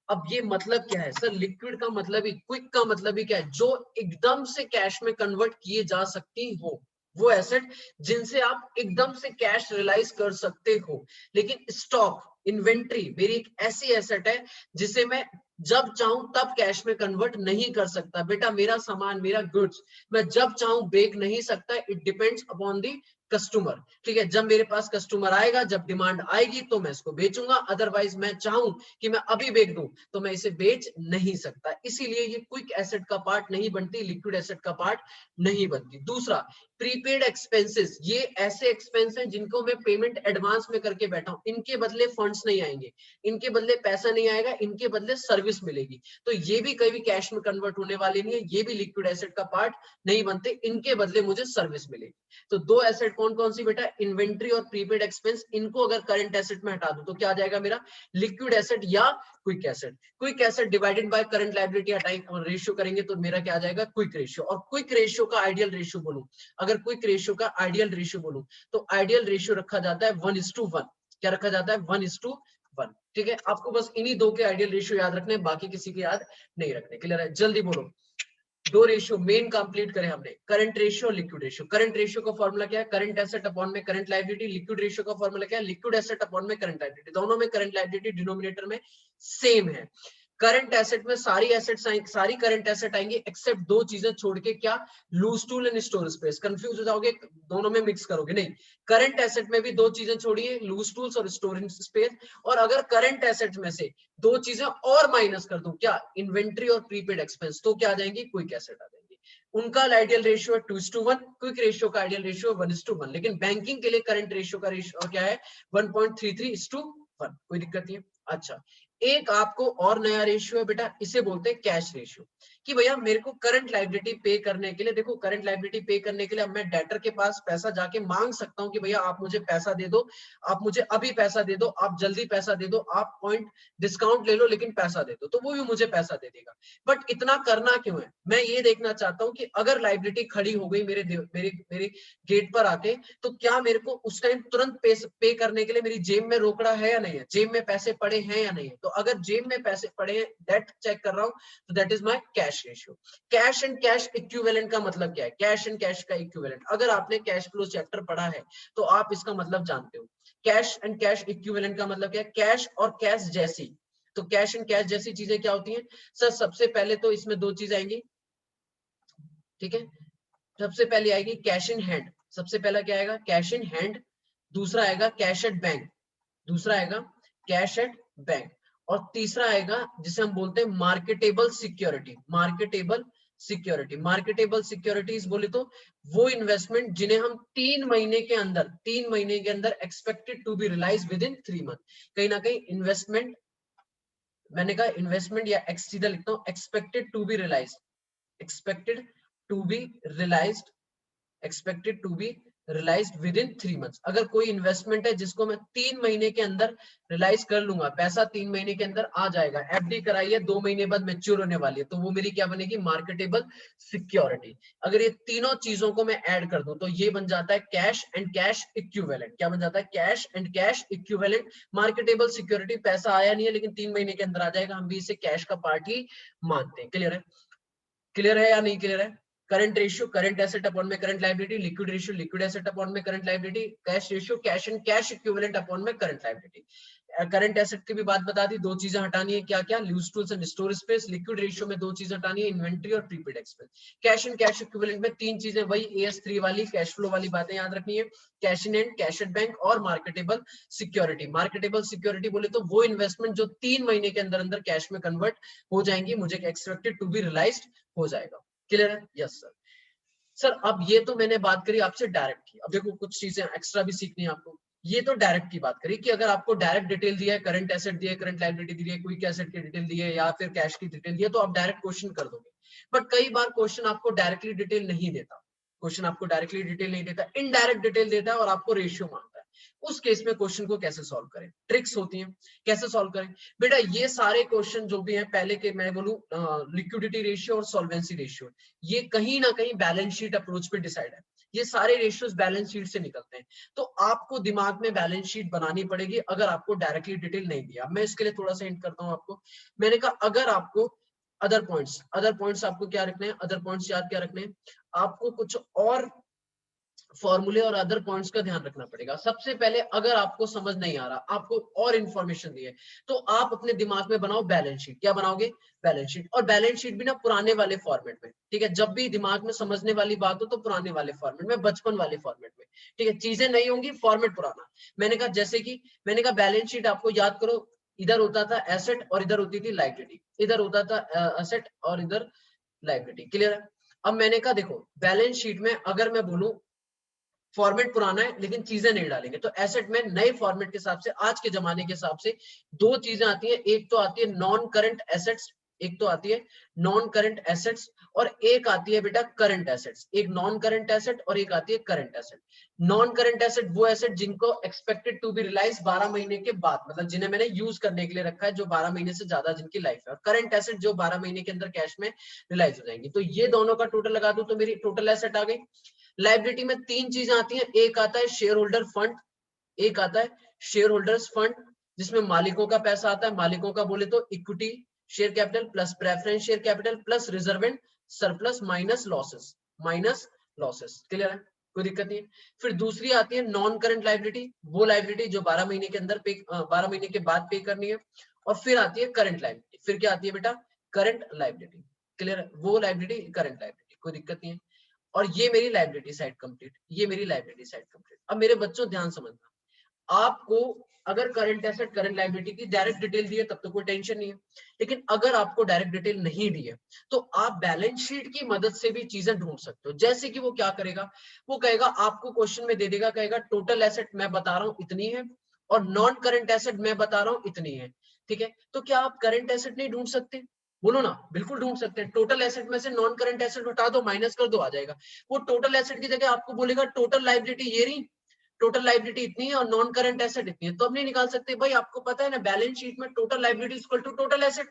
अब ये मतलब क्या है सर, लिक्विड का मतलब ही, क्विक का मतलब ही क्या है, जो एकदम से कैश में कन्वर्ट किए जा सकती हो, वो एसेट जिनसे आप एकदम से कैश रियलाइज कर सकते हो। लेकिन स्टॉक, इन्वेंट्री मेरी एक ऐसी एसेट है जिसे मैं जब चाहूं तब कैश में कन्वर्ट नहीं कर सकता। बेटा मेरा सामान, मेरा गुड्स मैं जब चाहूं बेच नहीं सकता, it depends upon the customer. ठीक है, जब मेरे पास कस्टमर आएगा, जब डिमांड आएगी तो मैं इसको बेचूंगा, अदरवाइज मैं चाहूं कि मैं अभी बेच दूं तो मैं इसे बेच नहीं सकता। इसीलिए ये क्विक एसेट का पार्ट नहीं बनती, लिक्विड एसेट का पार्ट नहीं बनती। दूसरा, प्रीपेड एक्सपेंसेस, ये ऐसे एक्सपेंस हैं जिनको मैं पेमेंट एडवांस में करके बैठा हूं, इनके बदले फंड्स नहीं आएंगे, इनके बदले पैसा नहीं आएगा, इनके बदले सर्विस मिलेगी, तो ये भी कभी कैश में कन्वर्ट होने वाली नहीं है, ये भी लिक्विड एसेट का पार्ट नहीं बनते, इनके बदले मुझे सर्विस मिलेगी। तो दो एसेट कौन कौन सी बेटा, इन्वेंट्री और प्रीपेड एक्सपेंस, इनको अगर करंट एसेट में हटा दूं तो क्या आ जाएगा मेरा, लिक्विड एसेट या quick asset. Quick asset divided by current liability हटाएंगे और रेशियो करेंगे तो मेरा क्या आ जाएगा, क्विक रेशियो। और क्विक रेशियो का आइडियल रेशियो बोलूं, अगर क्विक रेशियो का आइडियल रेशियो बोलूं तो आइडियल रेशियो रखा जाता है 1:1। क्या रखा जाता है, 1:1। ठीक है, आपको बस इन्हीं दो के आइडियल रेशियो याद रखने, बाकी किसी के याद नहीं रखने। क्लियर है, जल्दी बोलो। दो रेशियो मेन कंप्लीट करे हमने, current ratio, liquid ratio. Current ratio का फॉर्मूला क्या है, करंट एसेट अपॉन में करंट लायबिलिटी। लिक्विड रेशियो का फॉर्मूला क्या है, लिक्विड एसेट अपॉन में करंट लायबिलिटी। दोनों में करंट लायबिलिटी डिनोमिनेटर में सेम है। करंट एसेट में सारी एसेट्स आएंगी, सारी करंट एसेट आएंगी एक्सेप्ट दो चीजें छोड़ के, क्या, loose tool and store spaces. Confuse हो जाओगे, दोनों में मिक्स करोगे नहीं, करंट एसेट में भी दो चीजें छोड़िए, लूज टूल्स और स्टोरेज स्पेस। और अगर करंट एसेट में से दो चीजें और माइनस कर दूं, क्या, इन्वेंट्री और प्रीपेड एक्सपेंस, तो क्या आ जाएंगी, क्विक एसेट आ जाएंगी। उनका आइडियल रेशियो है 2:1, क्विक रेशियो का आइडियल रेशियो 1:1। लेकिन बैंकिंग के लिए करंट रेशियो का रेशियो क्या है, 1.33:1। कोई दिक्कत नहीं है। अच्छा, एक आपको और नया रेशियो है बेटा, इसे बोलते हैं कैश रेशियो। कि भैया मेरे को करंट लायबिलिटी पे करने के लिए, देखो करंट लायबिलिटी पे करने के लिए अब मैं डेटर के पास पैसा जाके मांग सकता हूं कि भैया आप मुझे पैसा दे दो, आप मुझे अभी पैसा दे दो, आप जल्दी पैसा दे दो, आप पॉइंट डिस्काउंट ले लो लेकिन पैसा दे दो, तो वो भी मुझे पैसा दे देगा। बट इतना करना क्यों है, मैं ये देखना चाहता हूँ कि अगर लायबिलिटी खड़ी हो गई मेरे मेरे मेरे गेट पर आके, तो क्या मेरे को उस टाइम तुरंत पे करने के लिए मेरी जेब में रोकड़ा है या नहीं है, जेब में पैसे पड़े हैं या नहीं है। तो अगर जेब में पैसे पड़े हैं, दैट चेक कर रहा हूँ, तो that is my cash ratio. Cash and cash equivalent का मतलब क्या है, कैश एंड कैश का इक्विवेलेंट, अगर आपने कैश फ्लो चैप्टर पढ़ा है तो आप इसका मतलब जानते हो। कैश एंड कैश इक्विवेलेंट का मतलब क्या है, कैश और कैश जैसी। तो कैश एंड कैश जैसी चीजें क्या होती हैं सर, सबसे पहले तो इसमें दो चीज आएंगी। ठीक है, सबसे पहले आएगी कैश इन हैंड, सबसे पहला क्या आएगा, कैश इन हैंड। दूसरा आएगा कैश एट बैंक, दूसरा आएगा कैश एट बैंक। और तीसरा आएगा जिसे हम बोलते हैं marketable security. Marketable security, marketable securities बोले तो वो इन्वेस्टमेंट जिन्हें हम 3 महीने के अंदर, 3 महीने के अंदर expected to be realize within 3 month. कहीं ना कहीं इन्वेस्टमेंट, मैंने कहा इन्वेस्टमेंट या एक्स सीधा लिखता हूं, expected to be realize, expected to be realized, expected to be realized within 3 months. अगर कोई इन्वेस्टमेंट है जिसको मैं 3 महीने के अंदर रियलाइज कर लूंगा, पैसा 3 महीने के अंदर आ जाएगा, एफडी कराई है 2 महीने बाद मैच्योर होने वाली है, तो वो मेरी क्या बनेगी, मार्केटेबल सिक्योरिटी। अगर ये तीनों चीजों को मैं ऐड कर दूं तो ये बन जाता है कैश एंड कैश इक्विवेलेंट। क्या बन जाता है, cash and cash equivalent. Marketable security, पैसा आया नहीं है लेकिन 3 महीने के अंदर आ जाएगा, हम भी इसे कैश का पार्ट ही मानते हैं। क्लियर है, क्लियर है या नहीं क्लियर है। Current ratio, current asset upon में current liability. Liquid ratio, liquid asset upon में current liability. Cash ratio, cash and cash equivalent upon में करंट लायबिलिटी। करंट एसेट की भी बात बता दी, दो चीजें हटानी है, क्या क्या, loose tools and store space. Liquid ratio में दो चीजें हटानी है, इन्वेंट्री और prepaid expense. Cash and cash equivalent में तीन चीजें, वही AS3 वाली कैश फ्लो वाली बातें याद रखनी है, cash in and, cash at bank और मार्केटेबल सिक्योरिटी। मार्केटेबल सिक्योरिटी बोले तो वो इन्वेस्टमेंट जो 3 महीने के अंदर अंदर कैश में कन्वर्ट हो जाएंगी, मुझे एक्सपेक्टेड टू बी रियलाइज्ड हो जाएगा। क्लियर है, यस सर। सर अब ये तो मैंने बात करी आपसे डायरेक्ट की, अब देखो कुछ चीजें एक्स्ट्रा भी सीखनी है आपको। ये तो डायरेक्ट की बात करी कि अगर आपको डायरेक्ट डिटेल दिया है, करंट एसेट दिया है, करंट लायबिलिटी दी है, क्विक एसेट की डिटेल दी है या फिर कैश की डिटेल दी है, तो आप डायरेक्ट क्वेश्चन कर दोगे। बट कई बार क्वेश्चन आपको डायरेक्टली डिटेल नहीं देता, क्वेश्चन आपको डायरेक्टली डिटेल नहीं देता, इनडायरेक्ट डिटेल देता है और आपको रेशियो मांगता है। उस केस में क्वेश्चन को कैसे सॉल्व करें, ट्रिक्स होती हैं कैसे सॉल्व करें। बेटा ये सारे क्वेश्चन जो भी हैं, पहले के मैं बोलूं लिक्विडिटी रेशियो और सॉल्वेंसी रेशियो, ये कहीं ना कहीं बैलेंस शीट अप्रोच पे डिसाइड है। ये सारे रेशियोज बैलेंस शीट से निकलते हैं, तो आपको दिमाग में बैलेंस शीट बनानी पड़ेगी अगर आपको डायरेक्टली डिटेल नहीं दिया। मैं इसके लिए थोड़ा सा हिंट करता हूँ आपको। मैंने कहा अगर आपको अदर पॉइंट्स आपको क्या रखने हैं, अदर पॉइंट्स याद क्या रखने हैं, आपको कुछ और फॉर्मूले और अदर पॉइंट्स का ध्यान रखना पड़ेगा। सबसे पहले अगर आपको समझ नहीं आ रहा, आपको और इंफॉर्मेशन दी है, तो आप अपने दिमाग में बनाओ बैलेंस शीट। क्या बनाओगे, बैलेंस शीट। और बैलेंस शीट भी ना पुराने वाले फॉर्मेट में, ठीक है। जब भी दिमाग में समझने वाली बात हो तो पुराने वाले फॉर्मेट में, बचपन वाले फॉर्मेट में, ठीक है। चीजें नहीं होंगी, फॉर्मेट पुराना। मैंने कहा जैसे कि मैंने कहा बैलेंस शीट आपको याद करो, इधर होता था एसेट और इधर होती थी लाइबिलिटी, इधर होता था एसेट और इधर लाइबिलिटी। क्लियर है। अब मैंने कहा देखो बैलेंस शीट में अगर मैं बोलूं फॉर्मेट पुराना है लेकिन चीजें नहीं डालेंगे, तो एसेट में नए फॉर्मेट के हिसाब से, आज के जमाने के हिसाब से दो चीजें आती हैं। एक तो आती है नॉन करंट एसेट्स, एक तो आती है नॉन करंट एसेट्स, और एक आती है बेटा करंट एसेट्स। एक नॉन करंट एसेट और एक आती है current asset. Non current asset वो एसेट जिनको एक्सपेक्टेड टू बी रिलाइज 12 महीने के बाद, मतलब जिन्हें मैंने यूज करने के लिए रखा है, जो 12 महीने से ज्यादा जिनकी लाइफ है। और करंट एसेट जो 12 महीने के अंदर कैश में रिलाइज हो जाएंगी। तो ये दोनों का टोटल लगा दूं तो मेरी टोटल एसेट आ गई। लाइबिलिटी में तीन चीजें आती हैं, एक आता है शेयर होल्डर फंड, एक आता है शेयर होल्डर्स फंड जिसमें मालिकों का पैसा आता है। मालिकों का बोले तो equity share capital plus preference share capital plus reserve and surplus minus losses. Clear है, कोई दिक्कत नहीं है। फिर दूसरी आती है नॉन करंट लाइबिलिटी, वो लाइबिलिटी जो 12 महीने के अंदर पे 12 महीने के बाद पे करनी है। और फिर आती है करंट लाइबिलिटी। फिर क्या आती है बेटा, करंट लाइबिलिटी। क्लियर है, वो लाइबिलिटी करंट लाइबिलिटी, कोई दिक्कत नहीं है। और ये मेरी लाइब्रेरी साइड कंप्लीट, ये मेरी लाइब्रेरी साइड कंप्लीट। अब मेरे बच्चों ध्यान समझना, आपको अगर करंट एसेट करंट लाइबिलिटी की डायरेक्ट डिटेल दी है तब तो कोई टेंशन नहीं है, लेकिन अगर आपको डायरेक्ट डिटेल नहीं दी है तो आप बैलेंस शीट की मदद से भी चीजें ढूंढ सकते हो। जैसे कि वो क्या करेगा, वो कहेगा आपको क्वेश्चन में दे देगा, कहेगा टोटल एसेट मैं बता रहा हूं इतनी है और नॉन करंट एसेट मैं बता रहा हूं इतनी है, ठीक है। तो क्या आप करंट एसेट नहीं ढूंढ सकते, बोलो ना, बिल्कुल ढूंढ सकते हैं। टोटल एसेट में से नॉन करंट एसेट हटा दो, माइनस कर दो, आ जाएगा। वो टोटल एसेट की जगह आपको बोलेगा टोटल लाइबिलिटी ये रही, टोटल लाइबिलिटी इतनी है और नॉन करंट एसेट इतनी है, तो अब नहीं निकाल सकते भाई। आपको पता है ना बैलेंस शीट में total liability equal to total asset,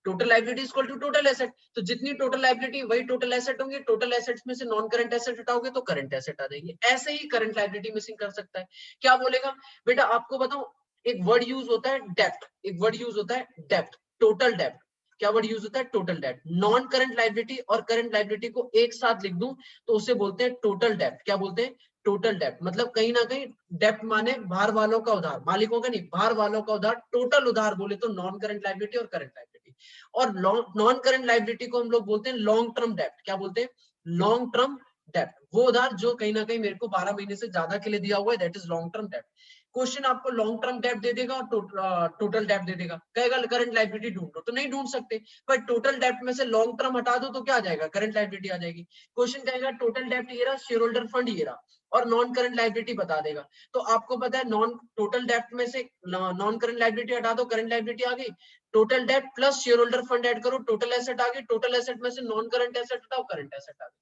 total liability equal to total asset. तो जितनी टोटल लाइबिलिटी वही टोटल एसेट होंगे, टोटल एसेट्स में से नॉन करंट एसेट हटाओगे तो करंट एसेट आ जाएंगे। ऐसे ही करंट लाइबिलिटी मिसिंग कर सकता है। क्या बोलेगा बेटा, आपको बताऊं, एक वर्ड यूज होता है डेप्ट, एक वर्ड यूज होता है डेप्ट, टोटल डेप्ट। क्या वर्ड यूज होता है, टोटल डेप्ट। नॉन करंट लाइबिलिटी और करंट लाइबिलिटी को एक साथ लिख दूं तो उसे बोलते हैं टोटल डेप्ट। क्या बोलते हैं, टोटल डेप्ट। मतलब कहीं ना कहीं डेप्ट माने बाहर वालों का उधार, मालिकों का नहीं, बाहर वालों का उधार। टोटल उधार बोले तो नॉन करंट लाइबिलिटी और करंट लाइबिलिटी। और नॉन करंट लाइबिलिटी को हम लोग बोलते हैं लॉन्ग टर्म डेप्ट। क्या बोलते हैं, लॉन्ग टर्म डेप्ट। वो उधार जो कहीं ना कहीं मेरे को 12 महीने से ज्यादा के लिए दिया हुआ है, दैट इज लॉन्ग टर्म डेप्ट। क्वेश्चन आपको लॉन्ग टर्म डेप्ट दे देगा और टोटल डेप्ट दे देगा, कहेगा करंट लाइबिलिटी ढूंढो, तो नहीं ढूंढ सकते। पर टोटल डेप्ट में से लॉन्ग टर्म हटा दो तो क्या आ जाएगा, करंट लाइबिलिटी आ जाएगी। क्वेश्चन कहेगा टोटल डेप्ट ये रहा, शेयर होल्डर फंड ये रहा, और नॉन करंट लाइबिलिटी बता देगा। तो आपको पता है नॉन टोटल डेप्ट में से नॉन करंट लाइबिलिटी हटा दो, करंट लाइबिलिटी आ गई। टोटल डेप्ट plus share holder fund add करो, टोटल एसेट आ गई। टोटल एसेट में से नॉन करंट एसेट हटाओ, करंट एसेट आ गई।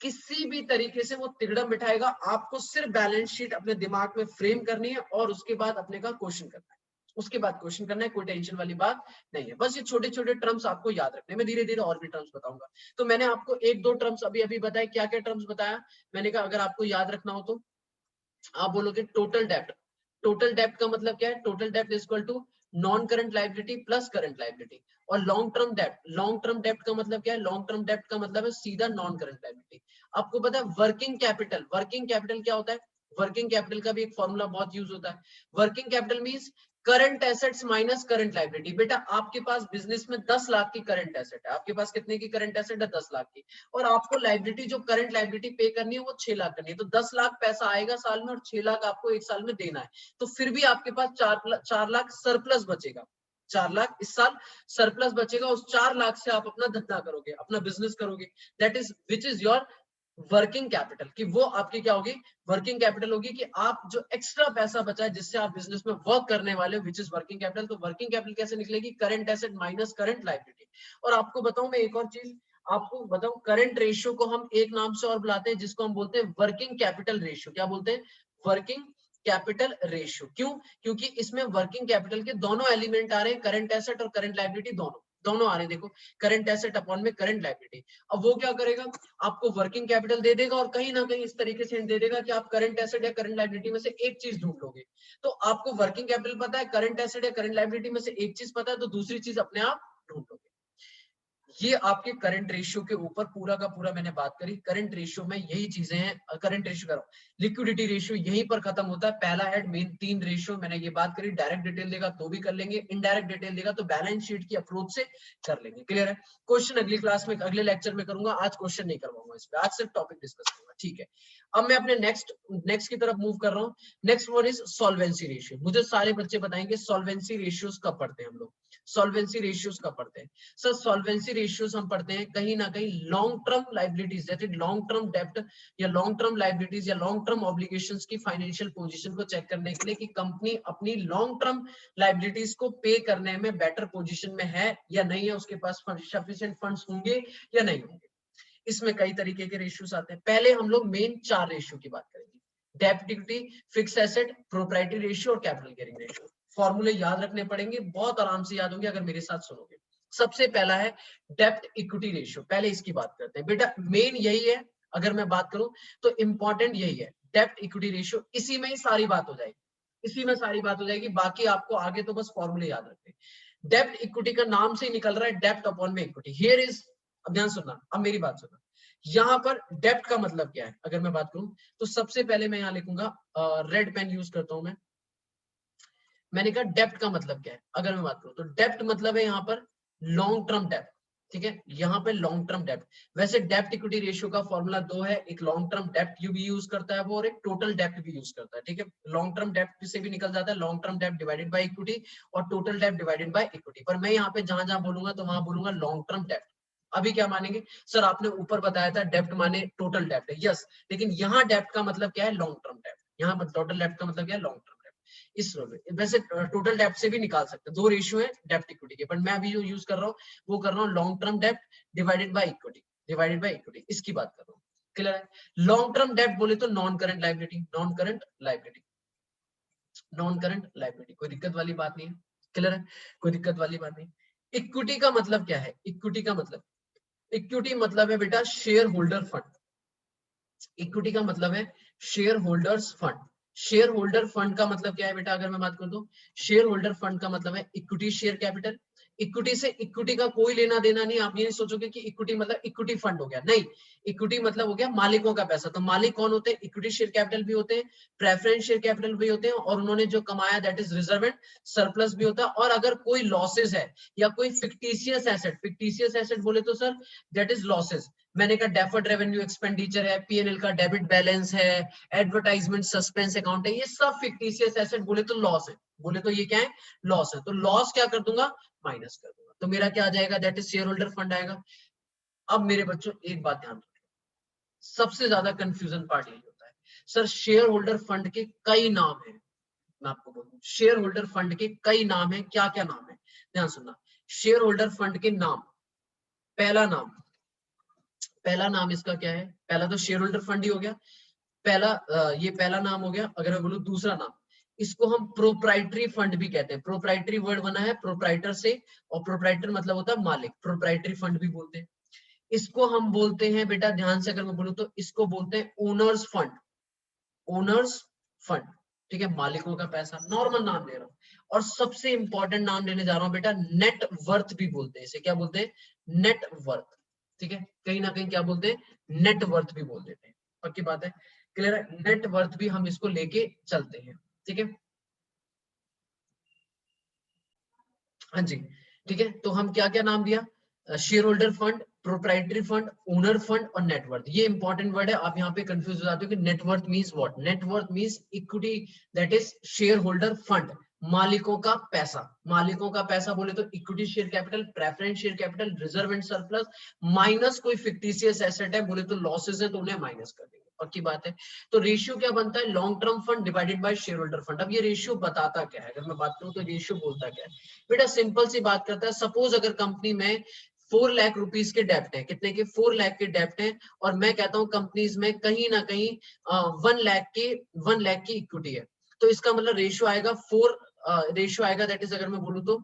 किसी भी तरीके से वो तिगड़म बिठाएगा, आपको सिर्फ बैलेंस शीट अपने दिमाग में फ्रेम करनी है और उसके बाद अपने का क्वेश्चन करना है, उसके बाद क्वेश्चन करना है। कोई टेंशन वाली बात नहीं है, बस ये छोटे छोटे टर्म्स आपको याद रखने में, धीरे धीरे और भी टर्म्स बताऊंगा। तो मैंने आपको एक दो टर्म्स अभी अभी बताए, क्या क्या टर्म्स बताया मैंने कहा, अगर आपको याद रखना हो तो आप बोलोगे टोटल डेप्ट। टोटल डेप्ट का मतलब क्या है, टोटल डेप्ट is equal to non current liability plus current liability. और लॉन्ग टर्म डेप्ट, लॉन्ग टर्म डेप्ट का मतलब क्या है, लॉन्ग टर्म डेप्ट का मतलब है सीधा नॉन करंट लाइबिलिटी। आपको पता है वर्किंग कैपिटल, वर्किंग कैपिटल क्या होता है, वर्किंग कैपिटल का भी एक फॉर्मूला बहुत यूज होता है। Working capital means current assets minus current liability. बेटा आपके पास बिजनेस में 10 लाख की करंट एसेट है, आपके पास कितने की करंट एसेट है, 10 लाख की, और आपको लाइबिलिटी जो करंट लाइबिलिटी पे करनी है वो 6 लाख करनी है। तो 10 लाख पैसा आएगा साल में और 6 लाख आपको एक साल में देना है। तो फिर भी आपके पास 4 लाख सरप्लस बचेगा, 4 लाख इस साल सरप्लस बचेगा। उस 4 लाख से आप अपना धंधा करोगे, अपना बिजनेस करोगे, that is which is your working capital. कि वो आपकी क्या होगी, वर्किंग कैपिटल होगी। कि आप जो एक्स्ट्रा पैसा बचा है जिससे आप बिजनेस में वर्क करने वाले हो, विच इज वर्किंग कैपिटल। तो वर्किंग कैपिटल कैसे निकलेगी, current asset minus current liability. और आपको बताऊं मैं एक और चीज, आपको बताऊं करंट रेशियो को हम एक नाम से और बुलाते हैं जिसको हम बोलते हैं वर्किंग कैपिटल रेशियो। क्या बोलते हैं, वर्किंग कैपिटल रेशियो। क्यों? क्योंकि इसमें वर्किंग कैपिटल के दोनों एलिमेंट आ रहे हैं, करंट एसेट और करंट लायबिलिटी दोनों आ रहे हैं। देखो करंट एसेट अपॉन में करंट लायबिलिटी। अब वो क्या करेगा, आपको वर्किंग कैपिटल दे देगा और कहीं ना कहीं इस तरीके से दे देगा कि आप करंट एसेट या करंट लायबिलिटी में से एक चीज ढूंढ लोगे। तो आपको वर्किंग कैपिटल पता है, करंट एसेट या करंट लायबिलिटी में से एक चीज पता है, तो दूसरी चीज अपने आप ढूंढ लोगे। ये आपके करंट रेशियो के ऊपर पूरा का पूरा मैंने बात करी। करंट रेशियो में यही चीजें हैं। करंट रेशियो करो, लिक्विडिटी रेशियो यहीं पर खत्म होता है। पहला हेड मेन 3 रेशियो मैंने ये बात करी। डायरेक्ट डिटेल देगा तो भी कर लेंगे, इनडायरेक्ट डिटेल देगा तो बैलेंस शीट की अप्रोच से कर लेंगे। क्लियर है? क्वेश्चन अगली क्लास में, अगले लेक्चर में करूंगा, आज क्वेश्चन नहीं करवाऊंगा इस पे, आज सिर्फ टॉपिक डिस्कस करूंगा। ठीक है, अब मैं अपने नेक्स्ट की तरफ मूव कर रहा हूँ। Next one is solvency ratio. मुझे सारे बच्चे बताएंगे सॉल्वेंसी रेशियोज कब पढ़ते हैं हम लोग, सॉल्वेंसी रेशियोज कब पढ़ते हैं? सर सॉल्वेंसी रेशियोज हम पढ़ते हैं कहीं ना कहीं लॉन्ग टर्म लाइबिलिटीज, जैसे लॉन्ग टर्म डेब्ट या लॉन्ग टर्म लाइबिलिटीज या लॉन्ग टर्म ऑब्लिगेशंस की फाइनेंशियल पोजीशन को चेक करने के लिए कि कंपनी अपनी लॉन्ग टर्म लाइबिलिटीज को पे करने में बेटर पोजीशन में है या नहीं है, उसके पास सफिशिएंट फंड्स होंगे या नहीं होंगे। इसमें कई तरीके के रेशियोज आते हैं। पहले हम लोग मेन 4 रेशियो की बात करेंगे, डेब्ट equity, fix asset, proprietary ratio और कैपिटल गियरिंग रेशियो। फॉर्मूले याद रखने पड़ेंगे, बहुत आराम से याद होंगे अगर मेरे साथ सुनोगे। सबसे पहला है डेब्ट इक्विटी रेशियो। पहले इसकी बात करते हैं बेटा, मेन यही है। अगर मैं बात करूं तो इंपॉर्टेंट यही है, डेब्ट इक्विटी रेशियो। इसी में ही सारी बात हो जाएगी, इसी में सारी बात हो जाएगी। बाकी आपको आगे तो बस फॉर्मूले याद रखने। डेब्ट इक्विटी का नाम से ही निकल रहा है, डेब्ट अपॉन में इक्विटी। हियर इज, अब ध्यान सुनना, अब मेरी बात सुनना। यहाँ पर डेब्ट का मतलब क्या है अगर मैं बात करूं तो सबसे पहले मैं यहाँ लिखूंगा, रेड पेन यूज करता हूं मैं। मैंने कहा डेप्ट का मतलब क्या है अगर मैं बात करूं तो डेप्ट मतलब है यहाँ पर लॉन्ग टर्म डेप्ट। ठीक है, यहाँ पे लॉन्ग टर्म डेप्ट। वैसे डेप्ट इक्विटी रेशियो का फॉर्मूला 2 है, एक लॉन्ग टर्म डेप्ट भी यूज करता है वो, और एक टोटल डेप्ट भी यूज करता है। ठीक है, लॉन्ग टर्म डेप्ट से भी निकल जाता है लॉन्ग टर्म डेप्ट डिवाइडेड बाय इक्विटी और टोटल डेप्ट डिवाइडेड बाय इक्विटी। पर मैं यहाँ पे जहां जहां बोलूंगा तो वहां बोलूंगा लॉन्ग टर्म डेप्ट। अभी क्या मानेंगे सर, आपने ऊपर बताया था डेप्ट माने टोटल डेप्ट है, यस, लेकिन यहाँ डेप्ट का मतलब क्या है, लॉन्ग टर्म डेप्ट। यहाँ टोटल डेप्ट का मतलब क्या है, लॉन्ग टर्म। इस वैसे टोटल डेप्ट से भी निकाल सकते हैं, 2 रेशियो है डेप्ट इक्विटी के, बट मैं अभी जो यूज कर रहा हूँ वो कर रहा हूँ लॉन्ग टर्म डेप्ट divided by equity, divided by equity, इसकी बात कर रहा हूँ। क्लियर है? लॉन्ग टर्म डेप्ट बोले तो non current liability, non current liability, non current liability, कोई दिक्कत वाली बात नहीं है। क्लियर है? कोई दिक्कत वाली बात नहीं। इक्विटी का मतलब क्या है? इक्विटी का मतलब, इक्विटी मतलब है बेटा शेयर होल्डर फंड। इक्विटी का मतलब है share holders fund. Share holder fund का मतलब क्या है बेटा अगर मैं बात करूं तो शेयर होल्डर फंड का मतलब है इक्विटी शेयर कैपिटल। इक्विटी से इक्विटी का कोई लेना देना नहीं। आप ये नहीं सोचोगे कि इक्विटी मतलब इक्विटी फंड हो गया, नहीं। इक्विटी मतलब हो गया मालिकों का पैसा। तो मालिक कौन होते हैं? इक्विटी शेयर कैपिटल भी होते हैं, प्रेफरेंस शेयर कैपिटल भी होते हैं, और उन्होंने जो कमाया that is reserve and surplus भी होता है। और अगर कोई लॉसेज है या कोई फिक्टिशियस एसेट बोले तो सर दैट इज लॉसेज। मैंने कहा डेफर्ड रेवेन्यू एक्सपेंडिचर है, पीएनएल का डेबिट बैलेंस है, एडवर्टाइजमेंट सस्पेंस अकाउंट है, ये सब फिक्टिशियस एसेट बोले तो लॉस है। बोले तो ये क्या है? लॉस है। तो लॉस क्या कर दूंगा? माइनस कर दूंगा। तो मेरा क्या आ जाएगा? That is share holder fund आएगा। अब मेरे बच्चों एक बात ध्यान रखिए, सबसे ज्यादा कंफ्यूजन पार्ट यही होता है, सर शेयर होल्डर फंड के कई नाम है। मैं आपको बोलूं शेयर होल्डर फंड के कई नाम है, क्या क्या नाम है ध्यान सुनना। शेयर होल्डर फंड के नाम, पहला नाम, पहला नाम इसका क्या है? पहला तो शेयर होल्डर फंड ही हो गया, पहला ये पहला नाम हो गया। अगर मैं बोलूं दूसरा नाम, इसको हम प्रोप्राइटरी फंड भी कहते हैं। प्रोप्राइटरी वर्ड बना है प्रोप्राइटर से, और प्रोप्राइटर मतलब होता है मालिक, प्रोप्राइटरी फंड भी बोलते हैं। इसको हम बोलते हैं बेटा, ध्यान से अगर मैं बोलूं तो इसको बोलते हैं ओनर्स फंड, ओनर्स फंड। ठीक है, मालिकों का पैसा, नॉर्मल नाम ले रहा हूं। और सबसे इंपॉर्टेंट नाम लेने जा रहा हूं बेटा, नेट वर्थ भी बोलते हैं इसे। क्या बोलते हैं? Net worth. ठीक है, कहीं ना कहीं क्या बोलते हैं? नेट वर्थ भी बोल देते हैं। पक्की बात है? क्लियर है? नेट वर्थ भी हम इसको लेके चलते हैं। ठीक है, हाँ जी। ठीक है, तो हम क्या क्या नाम दिया? Share holder fund, proprietary fund, owner fund और नेटवर्थ। ये इंपॉर्टेंट वर्ड है, आप यहाँ पे कंफ्यूज हो जाते हो कि net worth means what. Net worth means equity, that is share holder fund, मालिकों का पैसा। मालिकों का पैसा बोले तो equity share capital, preference share capital, reserve and surplus, minus कोई फिक्टिशियस एसेट है बोले तो लॉसेस है तो उन्हें माइनस कर देंगे। पक्की बात है? तो रेशियो क्या बनता है? Long term fund divided by share holder fund. अब ये रेशियो बताता क्या है? अगर मैं बात करूं तो रेशियो बोलता क्या है बेटा? सिंपल सी बात करता है, सपोज अगर कंपनी में 4 लाख रुपीस के डेप्ट है, कितने के? 4 लाख के डेप्ट है, और मैं कहता हूं कंपनीज में कहीं ना कहीं 1 लाख की इक्विटी है। तो इसका मतलब रेशियो आएगा 4, रेशियो आएगा दैट इज, अगर मैं बोलूं तो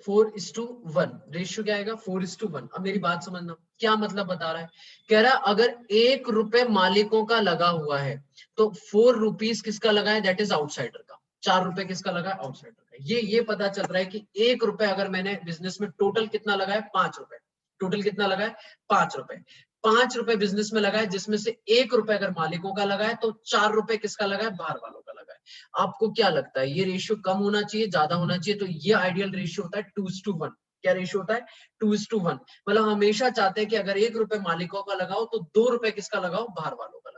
4:1 रेशियो क्या आएगा 4:1। अब मेरी बात समझना, क्या मतलब बता रहा है, कह रहा है अगर 1 रुपए मालिकों का लगा हुआ है तो 4 रुपीज किसका लगा है, दैट इज आउटसाइडर का। 4 रुपए किसका लगा है, आउटसाइडर का। ये पता चल रहा है कि 1 रुपए अगर मैंने बिजनेस में टोटल कितना लगा है, 5 रुपए, टोटल कितना लगा है 5 रुपए, 5 रुपए बिजनेस में लगा है, जिसमें से 1 रुपए अगर मालिकों का लगा है तो 4 रुपए किसका लगा है, बाहर वालों का लगा है। आपको क्या लगता है ये रेशियो कम होना चाहिए, ज्यादा होना चाहिए? तो ये आइडियल रेशियो होता है 2:1। क्या रेशियो होता है 2:1। मतलब हमेशा चाहते हैं कि अगर 1 रुपए मालिकों का लगाओ तो 2 रुपए किसका लगाओ, बाहर वालों का लगाओ।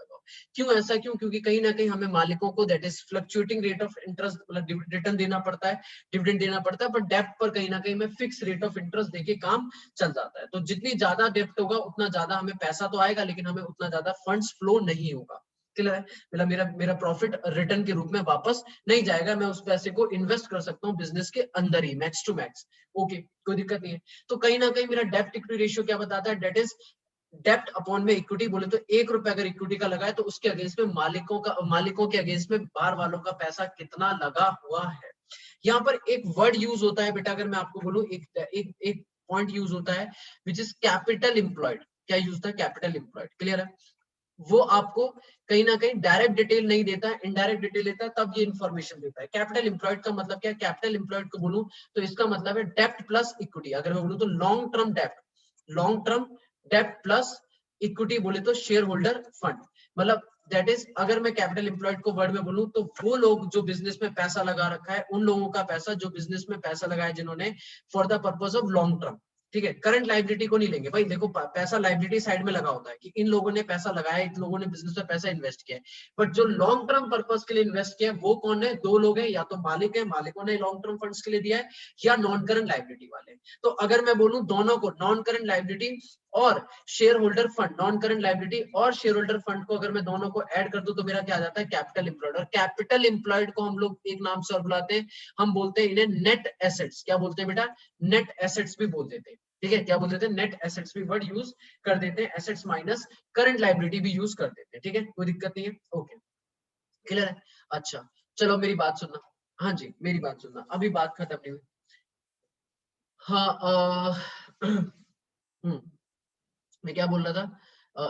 क्यों ऐसा, क्यों? क्योंकि कहीं ना कहीं हमें मालिकों को that is fluctuating rate of interest मतलब रिटर्न देना पड़ता है, डिविडेंड देना पड़ता है, पर डेप्ट पर कहीं ना कहीं मैं फिक्स रेट ऑफ इंटरेस्ट देके काम चल जाता है। तो जितनी ज्यादा डेप्ट होगा उतना ज्यादा हमें पैसा तो आएगा, लेकिन हमें उतना ज्यादा फंड्स फ्लो नहीं होगा। क्लियर है? मतलब मेरा प्रॉफिट रिटर्न के रूप में वापस नहीं जाएगा, मैं उस पैसे को इन्वेस्ट कर सकता हूँ बिजनेस के अंदर ही, मैक्स टू मैक्स। ओके, कोई दिक्कत नहीं है। तो कहीं ना कहीं मेरा डेप्ट इक्विटी रेशियो क्या बताता है, डेट इज डेप्ट अपॉन में इक्विटी। बोले तो 1 रुपए अगर इक्विटी का लगा है तो उसके अगेंस्ट में मालिकों के अगेंस्ट में बाहर वालों का पैसा कितना लगा हुआ है। यहाँ पर एक वर्ड यूज होता है बेटा, अगर मैं आपको बोलूं, एक पॉइंट यूज होता है विच इज कैपिटल एम्प्लॉयड। क्या यूज होता है, कैपिटल एम्प्लॉयड। क्लियर है? वो आपको कहीं ना कहीं डायरेक्ट डिटेल नहीं देता है, इनडायरेक्ट डिटेल देता है, तब ये इन्फॉर्मेशन देता है। कैपिटल एम्प्लॉयड का मतलब क्या है, कैपिटल एम्प्लॉयड को बोलूं तो इसका मतलब है डेप्ट प्लस इक्विटी। अगर मैं बोलूं तो लॉन्ग टर्म डेप्ट, लॉन्ग टर्म डेप्ट प्लस इक्विटी, बोले तो शेयर होल्डर फंड। मतलब दैट इज, अगर मैं कैपिटल एम्प्लॉयड को वर्ड में बोलूं तो वो लोग जो बिजनेस में पैसा लगा रखा है, उन लोगों का पैसा जो बिजनेस में पैसा लगाया जिन्होंने for the purpose of long term. ठीक है, करंट लाइबिलिटी को नहीं लेंगे भाई। देखो पैसा लाइबिलिटी साइड में लगा होता है कि इन लोगों ने पैसा लगाया, इन लोगों ने बिजनेस में पैसा इन्वेस्ट किया है, बट जो लॉन्ग टर्म पर्पस के लिए इन्वेस्ट किया है वो कौन है, दो लोग हैं, या तो मालिक है, मालिकों ने लॉन्ग टर्म फंड्स के लिए दिया है, या नॉन करंट लाइबिलिटी वाले। तो अगर मैं बोलूं दोनों को, नॉन करंट लाइबिलिटी और share holder fund, non current liability और शेयर होल्डर फंड को अगर मैं दोनों को ऐड कर दूं तो मेरा क्या आ जाता है, कैपिटल एम्प्लॉयड। और कैपिटल एम्प्लॉयड को हम लोग एक नाम से और बुलाते हैं, हम बोलते हैं इन्हें नेट एसेट्स। क्या बोलते हैं बेटा, नेट एसेट्स भी बोल देते हैं। ठीक है, क्या बोल देते हैं, नेट एसेट्स भी वर्ड यूज कर देते हैं, एसेट्स माइनस करंट लाइबिलिटी भी यूज कर देते हैं। ठीक है, कोई दिक्कत नहीं है। ओके, क्लियर है? अच्छा, चलो मेरी बात सुनना। हाँ जी, मेरी बात सुनना, अभी बात खत्म नहीं हुई। हाँ मैं क्या बोल रहा था,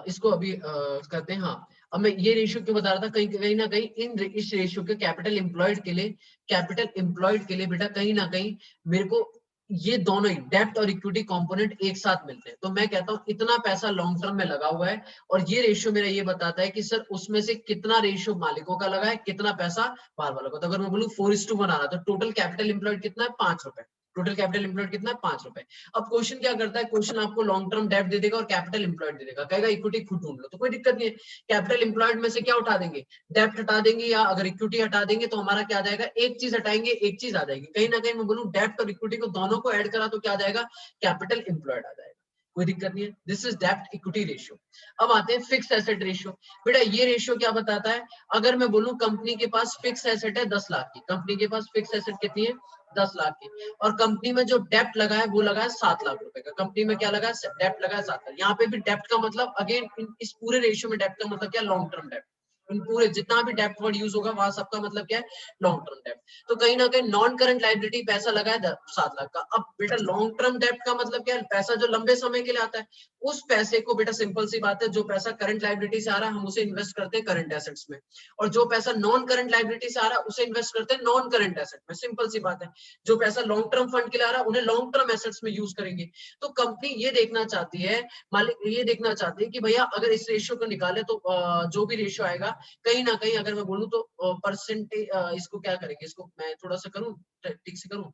इसको अभी करते हैं। हाँ, अब मैं ये रेशियो क्यों बता रहा था, कहीं कहीं ना कहीं इस रेशियो के कैपिटल एम्प्लॉयड के लिए, कैपिटल एम्प्लॉयड के लिए बेटा कहीं ना कहीं मेरे को ये दोनों ही डेप्ट और इक्विटी कंपोनेंट एक साथ मिलते हैं। तो मैं कहता हूँ इतना पैसा लॉन्ग टर्म में लगा हुआ है, और ये रेशियो मेरा ये बताता है कि सर उसमें से कितना रेशियो मालिकों का लगा है, कितना पैसा बाहर वालों का। तो अगर मैं बोलूँ 4:1 आ रहा, तो टोटल कैपिटल एम्प्लॉयड कितना है, 5 रुपए। टोटल कैपिटल एम्प्लॉयड कितना है, 5 रुपए। अब क्वेश्चन क्या करता है, क्वेश्चन आपको लॉन्ग टर्म डेब्ट दे देगा और कैपिटल एम्प्लॉयड दे देगा, कहेगा इक्विटी खुद ढूंढ लो। तो कोई दिक्कत नहीं है, कैपिटल एम्प्लॉयड में से क्या उठा देंगे, डेब्ट हटा देंगे, या अगर इक्विटी हटा देंगे तो हमारा क्या आ जाएगा, एक चीज हटाएंगे एक चीज आ जाएगी। कहीं ना कहीं मैं बोलूं डेब्ट और इक्विटी को दोनों को ऐड करा तो क्या आ जाएगा, कैपिटल एम्प्लॉयड आ जाएगा। कोई दिक्कत नहीं है, दिस इज डेब्ट इक्विटी रेशियो। अब आते हैं फिक्स एसेट रेशियो। बेटा ये रेशियो क्या बताता है, अगर मैं बोलूं कंपनी के पास फिक्स एसेट है 10 लाख की, कंपनी के पास फिक्स एसेट कितनी है, 10 लाख की, और कंपनी में जो डेप्ट लगा है वो लगा है 7 लाख रुपए का। कंपनी में क्या लगा है, डेप्ट लगा है 7 लाख। यहाँ पे भी डेप्ट का मतलब अगेन इस पूरे रेशियो में डेप्ट का मतलब क्या, लॉन्ग टर्म डेप्ट। इन पूरे जितना भी डेप्ट वर्ड यूज होगा वहां सबका मतलब क्या है, लॉन्ग टर्म डेप्ट। तो कहीं ना कहीं नॉन करंट लाइबिलिटी पैसा लगा है 7 लाख का। अब बेटा लॉन्ग टर्म डेप्ट का मतलब क्या है, पैसा जो लंबे समय के लिए आता है। उस पैसे को बेटा सिंपल सी बात है, जो पैसा करंट लाइबिलिटी से आ रहा है हम उसे इन्वेस्ट करते हैं करंट एसेट्स में, और जो पैसा नॉन करंट लाइबिलिटी से आ रहा है उसे इन्वेस्ट करते हैं नॉन करंट एसेट में। सिंपल सी बात है, जो पैसा लॉन्ग टर्म फंड के लिए आ रहा है उन्हें लॉन्ग टर्म एसेट्स में यूज करेंगे। तो कंपनी ये देखना चाहती है, मालिक ये देखना चाहती है कि भैया अगर इस रेशियो को निकाले तो जो भी रेशियो आएगा, कहीं ना कहीं अगर मैं बोलूं तो परसेंटेज, इसको क्या करेंगे, इसको मैं थोड़ा सा करूं, ठीक से करूं,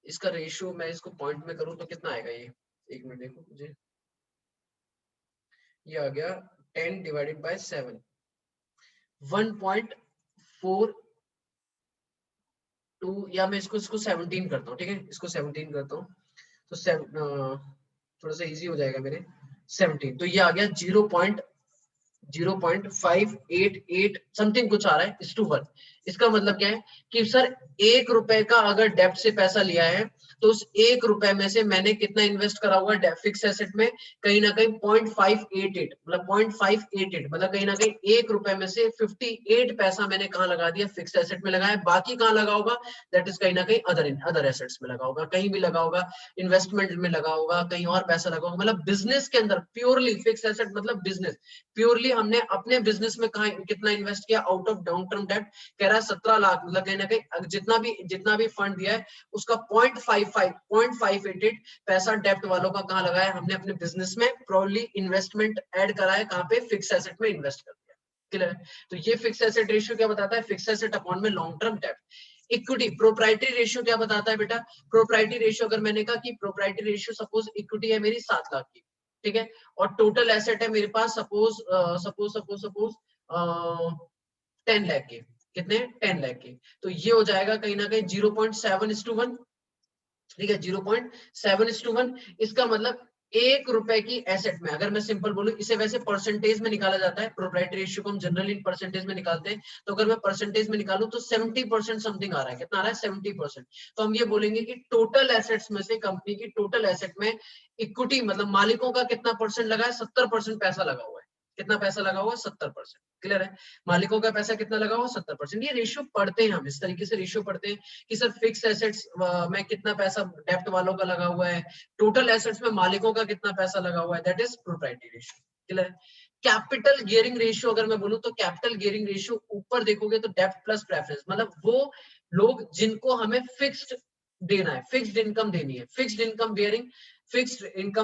इसका रेशियो मैं इसको पॉइंट में करूं तो कितना आएगा ये, एक मिनट देखो मुझे, ये आ गया 10/7, 1.42, या मैं इसको 17 करता हूँ। ठीक है, इसको 17 करता हूँ तो थोड़ा सा इजी हो जाएगा मेरे, 17। तो ये आ गया 0.588 समथिंग कुछ आ रहा है इस टू 1। इसका मतलब क्या है कि सर 1 रुपए का अगर डेप्ट से पैसा लिया है तो उस 1 रुपए में से मैंने कितना इन्वेस्ट करा हुआ है फिक्स एसेट में, कहीं ना कहीं 0.588 मतलब 0.588 मतलब कहीं ना कहीं 1 रुपए में से 58 पैसा मैंने कहाँ लगा दिया, फिक्स एसेट में लगाया। बाकी कहाँ लगा होगा, दैट इज कहीं ना कहीं अदर एसेट्स में लगा होगा, कहीं भी लगा होगा, इन्वेस्टमेंट में लगा होगा, कहीं और पैसा लगा होगा। मतलब बिजनेस के अंदर प्योरली फिक्स एसेट मतलब बिजनेस, प्योरली हमने अपने बिजनेस में कहा कितना इन्वेस्ट किया out of long term debt, कह रहा है 17 लाख, मतलब कहीं ना कहीं जितना भी फंड दिया है उसका 0.55 पैसा डेप्ट वालों का कहाँ लगाया है, हमने अपने बिजनेस में प्योरली इन्वेस्टमेंट ऐड करा है, कहाँ पे, फिक्स एसेट में इन्वेस्ट कर दिया। क्लियर? तो ये फिक्स एसेट रेशियो क्या बताता है, फिक्स एसेट अपॉन में लॉन्ग टर्म डेप्ट। इक्विटी प्रोप्राइटरी रेशियो क्या बताता है बेटा, प्रोप्राइटरी रेशियो अगर मैंने कहा कि प्रोप्राइटरी रेशियो सपोज इक्विटी है मेरी 7 लाख की, ठीक है, और टोटल एसेट है मेरे पास suppose suppose suppose suppose 10 lakh के, कितने, 10 लाख के, तो ये हो जाएगा कहीं ना कहीं 0.7:1, ठीक है, 0.7:1। इसका मतलब 1 रुपए की एसेट में, अगर मैं सिंपल बोलूं, इसे वैसे परसेंटेज में निकाला जाता है, प्रोप्राइटरी रेशियो को हम जनरली परसेंटेज में निकालते हैं, तो अगर मैं परसेंटेज में निकालूं तो 70% समथिंग आ रहा है, कितना आ रहा है, 70%। तो हम ये बोलेंगे कि टोटल एसेट्स में से, कंपनी की टोटल एसेट में इक्विटी मतलब मालिकों का कितना परसेंट लगा है, 70% पैसा लगा हुआ है। कितना पैसा लगा हुआ है, 70%। क्लियर है? मालिकों का पैसा कितना लगा हुआ, 70%। ये रेशियो पढ़ते हैं हम, इस तरीके से रेशियो पढ़ते हैं कि सर फिक्स एसेट्स में कितना पैसा डेप्ट वालों का लगा हुआ है, टोटल एसेट्स में मालिकों का कितना पैसा लगा हुआ है, that is proprietary ratio. Clear? Capital gearing ratio अगर मैं बोलूं तो कैपिटल गियरिंग रेशियो ऊपर देखोगे तो डेप्ट प्लस प्रेफरेंस, मतलब वो लोग जिनको हमें फिक्स्ड देना है, फिक्स्ड इनकम देनी है, फिक्स्ड इनकम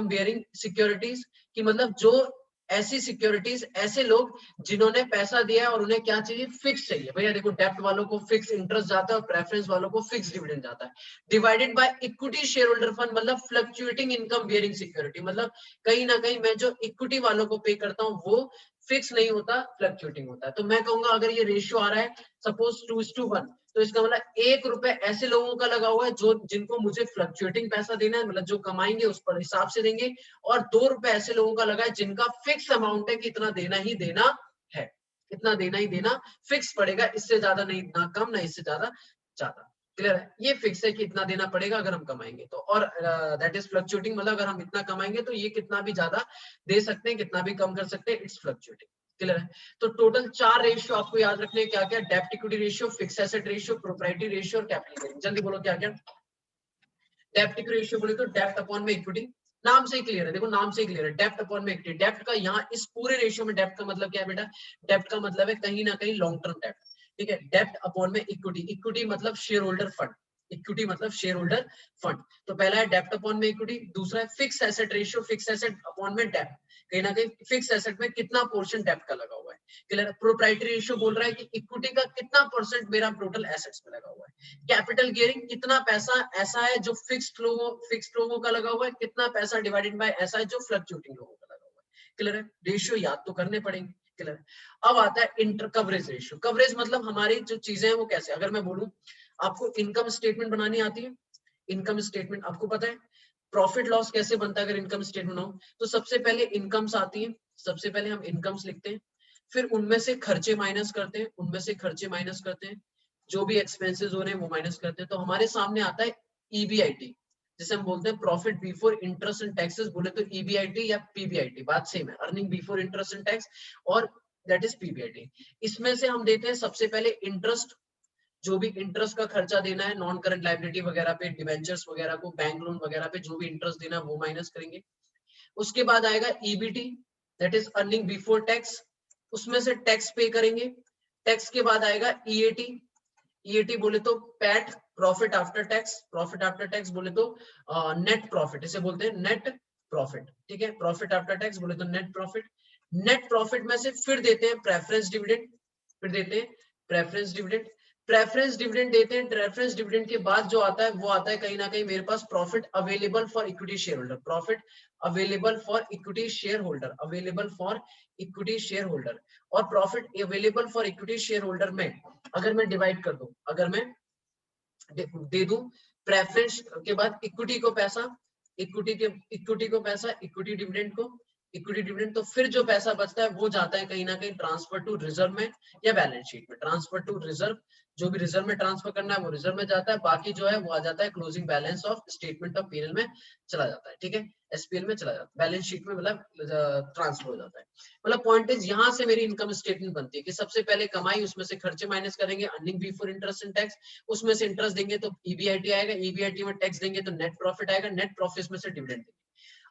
बियरिंग सिक्योरिटीज की, मतलब जो ऐसी सिक्योरिटीज, ऐसे लोग जिन्होंने पैसा दिया है और उन्हें क्या चाहिए, फिक्स चाहिए। भैया देखो, डेप्ट वालों को फिक्स इंटरेस्ट जाता है और प्रेफरेंस वालों को फिक्स डिविडेंड जाता है। Divided by equity share holder fund, मतलब फ्लक्चुएटिंग इनकम बियरिंग सिक्योरिटी, मतलब कहीं ना कहीं मैं जो इक्विटी वालों को पे करता हूँ वो फिक्स नहीं होता, फ्लक्चुएटिंग होता है। तो मैं कहूंगा अगर ये रेशियो आ रहा है सपोज 2:1, तो इसका मतलब 1 रुपए ऐसे लोगों का लगा हुआ है जो जिनको मुझे फ्लक्चुएटिंग पैसा देना है, मतलब जो कमाएंगे उस पर हिसाब से देंगे, और 2 रुपए ऐसे लोगों का लगा है जिनका फिक्स अमाउंट है कि इतना देना ही देना है, इतना देना ही देना, फिक्स पड़ेगा, इससे ज्यादा नहीं, ना कम ना इससे ज्यादा ज्यादा। क्लियर है? ये फिक्स है कि इतना देना पड़ेगा अगर हम कमाएंगे तो, और दैट इज फ्लक्चुएटिंग, मतलब अगर हम इतना कमाएंगे तो ये कितना भी ज्यादा दे सकते हैं, कितना भी कम कर सकते हैं, इट्स फ्लक्चुएटिंग। क्लियर है? तो टोटल 4 रेशियो आपको याद रखने हैं, क्या क्या, डेप्ट equity ratio, fixed asset ratio, proprietary ratio और कैपिटल गेयरिंग। जल्दी बोलो क्या क्या। डेप्ट इक्विटी रेशियो बोले तो डेप्ट अपॉन में इक्विटी, नाम से ही क्लियर है, देखो नाम से ही क्लियर है, डेप्ट अपॉन में इक्विटी। डेप्ट का यहाँ इस पूरे रेशियो में डेप्ट का मतलब क्या है बेटा, डेप्ट का मतलब है कहीं ना कहीं लॉन्ग टर्म डेप्ट, ठीक है। डेप्ट अपॉन में इक्विटी, इक्विटी मतलब शेयर होल्डर फंड, इक्विटी मतलब शेयर होल्डर फंड। तो पहला है डेप्ट अपॉन में इक्विटी, दूसरा है fix asset ratio, fixed asset upon में डेप्ट, कहीं ना कहीं फिक्स एसेट में कितना पोर्शन डेप्ट का लगा हुआ है। क्लियर? प्रोप्राइटरी रेशियो बोल रहा है कि इक्विटी का कितना परसेंट मेरा टोटल एसेट्स में लगा हुआ है। कैपिटल गियरिंग, कितना पैसा ऐसा है जो फिक्स्ड लोगों का लगा हुआ है, कितना पैसा डिवाइडेड बाय ऐसा है जो फ्लक्चुएटिंग लोगों का लगा हुआ है। क्लियर है? रेशियो याद तो करने पड़ेंगे। क्लियर है? अब आता है इंटर कवरेज रेशियो। कवरेज मतलब हमारी जो चीजें हैं वो कैसे, अगर मैं बोलूं आपको इनकम स्टेटमेंट बनानी आती है, इनकम स्टेटमेंट आपको पता है प्रॉफिट लॉस कैसे बनता है, अगर इनकम स्टेटमेंट हो तो सबसे पहले इनकम्स आती है, सबसे पहले हम इनकम्स लिखते हैं, फिर उनमें से खर्चे माइनस करते हैं, उनमें से खर्चे माइनस करते हैं, जो भी एक्सपेंसेस हो रहे हैं वो माइनस करते हैं, तो हमारे सामने आता है ईबीआईटी, जिसे हम बोलते हैं profit before interest and taxes, बोले तो ईबीआईटी या पीबीआईटी, बात सेम है, earning before interest and tax, और दैट इज पीबीआईटी। इसमें से हम देते हैं सबसे पहले इंटरेस्ट, जो भी इंटरेस्ट का खर्चा देना है नॉन करंट लायबिलिटी वगैरह पे, डिवेंचर्स वगैरह को, बैंक लोन वगैरह पे जो भी इंटरेस्ट देना है वो माइनस करेंगे। उसके बाद आएगा EBT, that is earning before tax, उसमें से टैक्स पे करेंगे। टैक्स के बाद आएगा ईएटी, ईएटी बोले तो PAT, profit after tax, profit after tax बोले तो नेट प्रॉफिट, इसे बोलते हैं नेट प्रॉफिट, ठीक है, प्रॉफिट आफ्टर टैक्स बोले तो नेट प्रॉफिट। नेट प्रॉफिट में से फिर देते हैं प्रेफरेंस डिविडेंड, फिर देते हैं प्रेफरेंस डिविडेंड, प्रेफरेंस डिविडेंड देते हैं। प्रेफरेंस डिविडेंड के बाद जो आता है वो आता है कहीं ना कहीं मेरे पास profit available for equity share holder, profit available for equity share holder, available for equity share holder. और profit available for equity share holder में अगर मैं डिवाइड कर दूं, अगर मैं दे दूं प्रेफरेंस के बाद इक्विटी को पैसा, इक्विटी को पैसा, इक्विटी डिविडेंड को, इक्विटी डिविडेंड, तो फिर जो पैसा बचता है वो जाता है कहीं ना कहीं ट्रांसफर टू रिजर्व में या बैलेंस शीट में। ट्रांसफर टू रिजर्व, जो भी रिजर्व में ट्रांसफर करना है वो रिजर्व में जाता है, बाकी जो है वो आ जाता है closing balance of statement of PNL में चला जाता है, ठीक है, एसपीएल में चला जाता है, बैलेंस शीट में मतलब ट्रांसफर हो जाता है। मतलब पॉइंट इज यहाँ से मेरी इनकम स्टेटमेंट बनती है कि सबसे पहले कमाई, उसमें से खर्चे माइनस करेंगे, earning before interest and tax, उसमें से इंटरेस्ट देंगे तो ईबीआईटी आएगा, ईबीआईटी में टैक्स देंगे तो नेट प्रॉफिट आएगा, नेट प्रॉफिट में से डिविडेंड देंगे।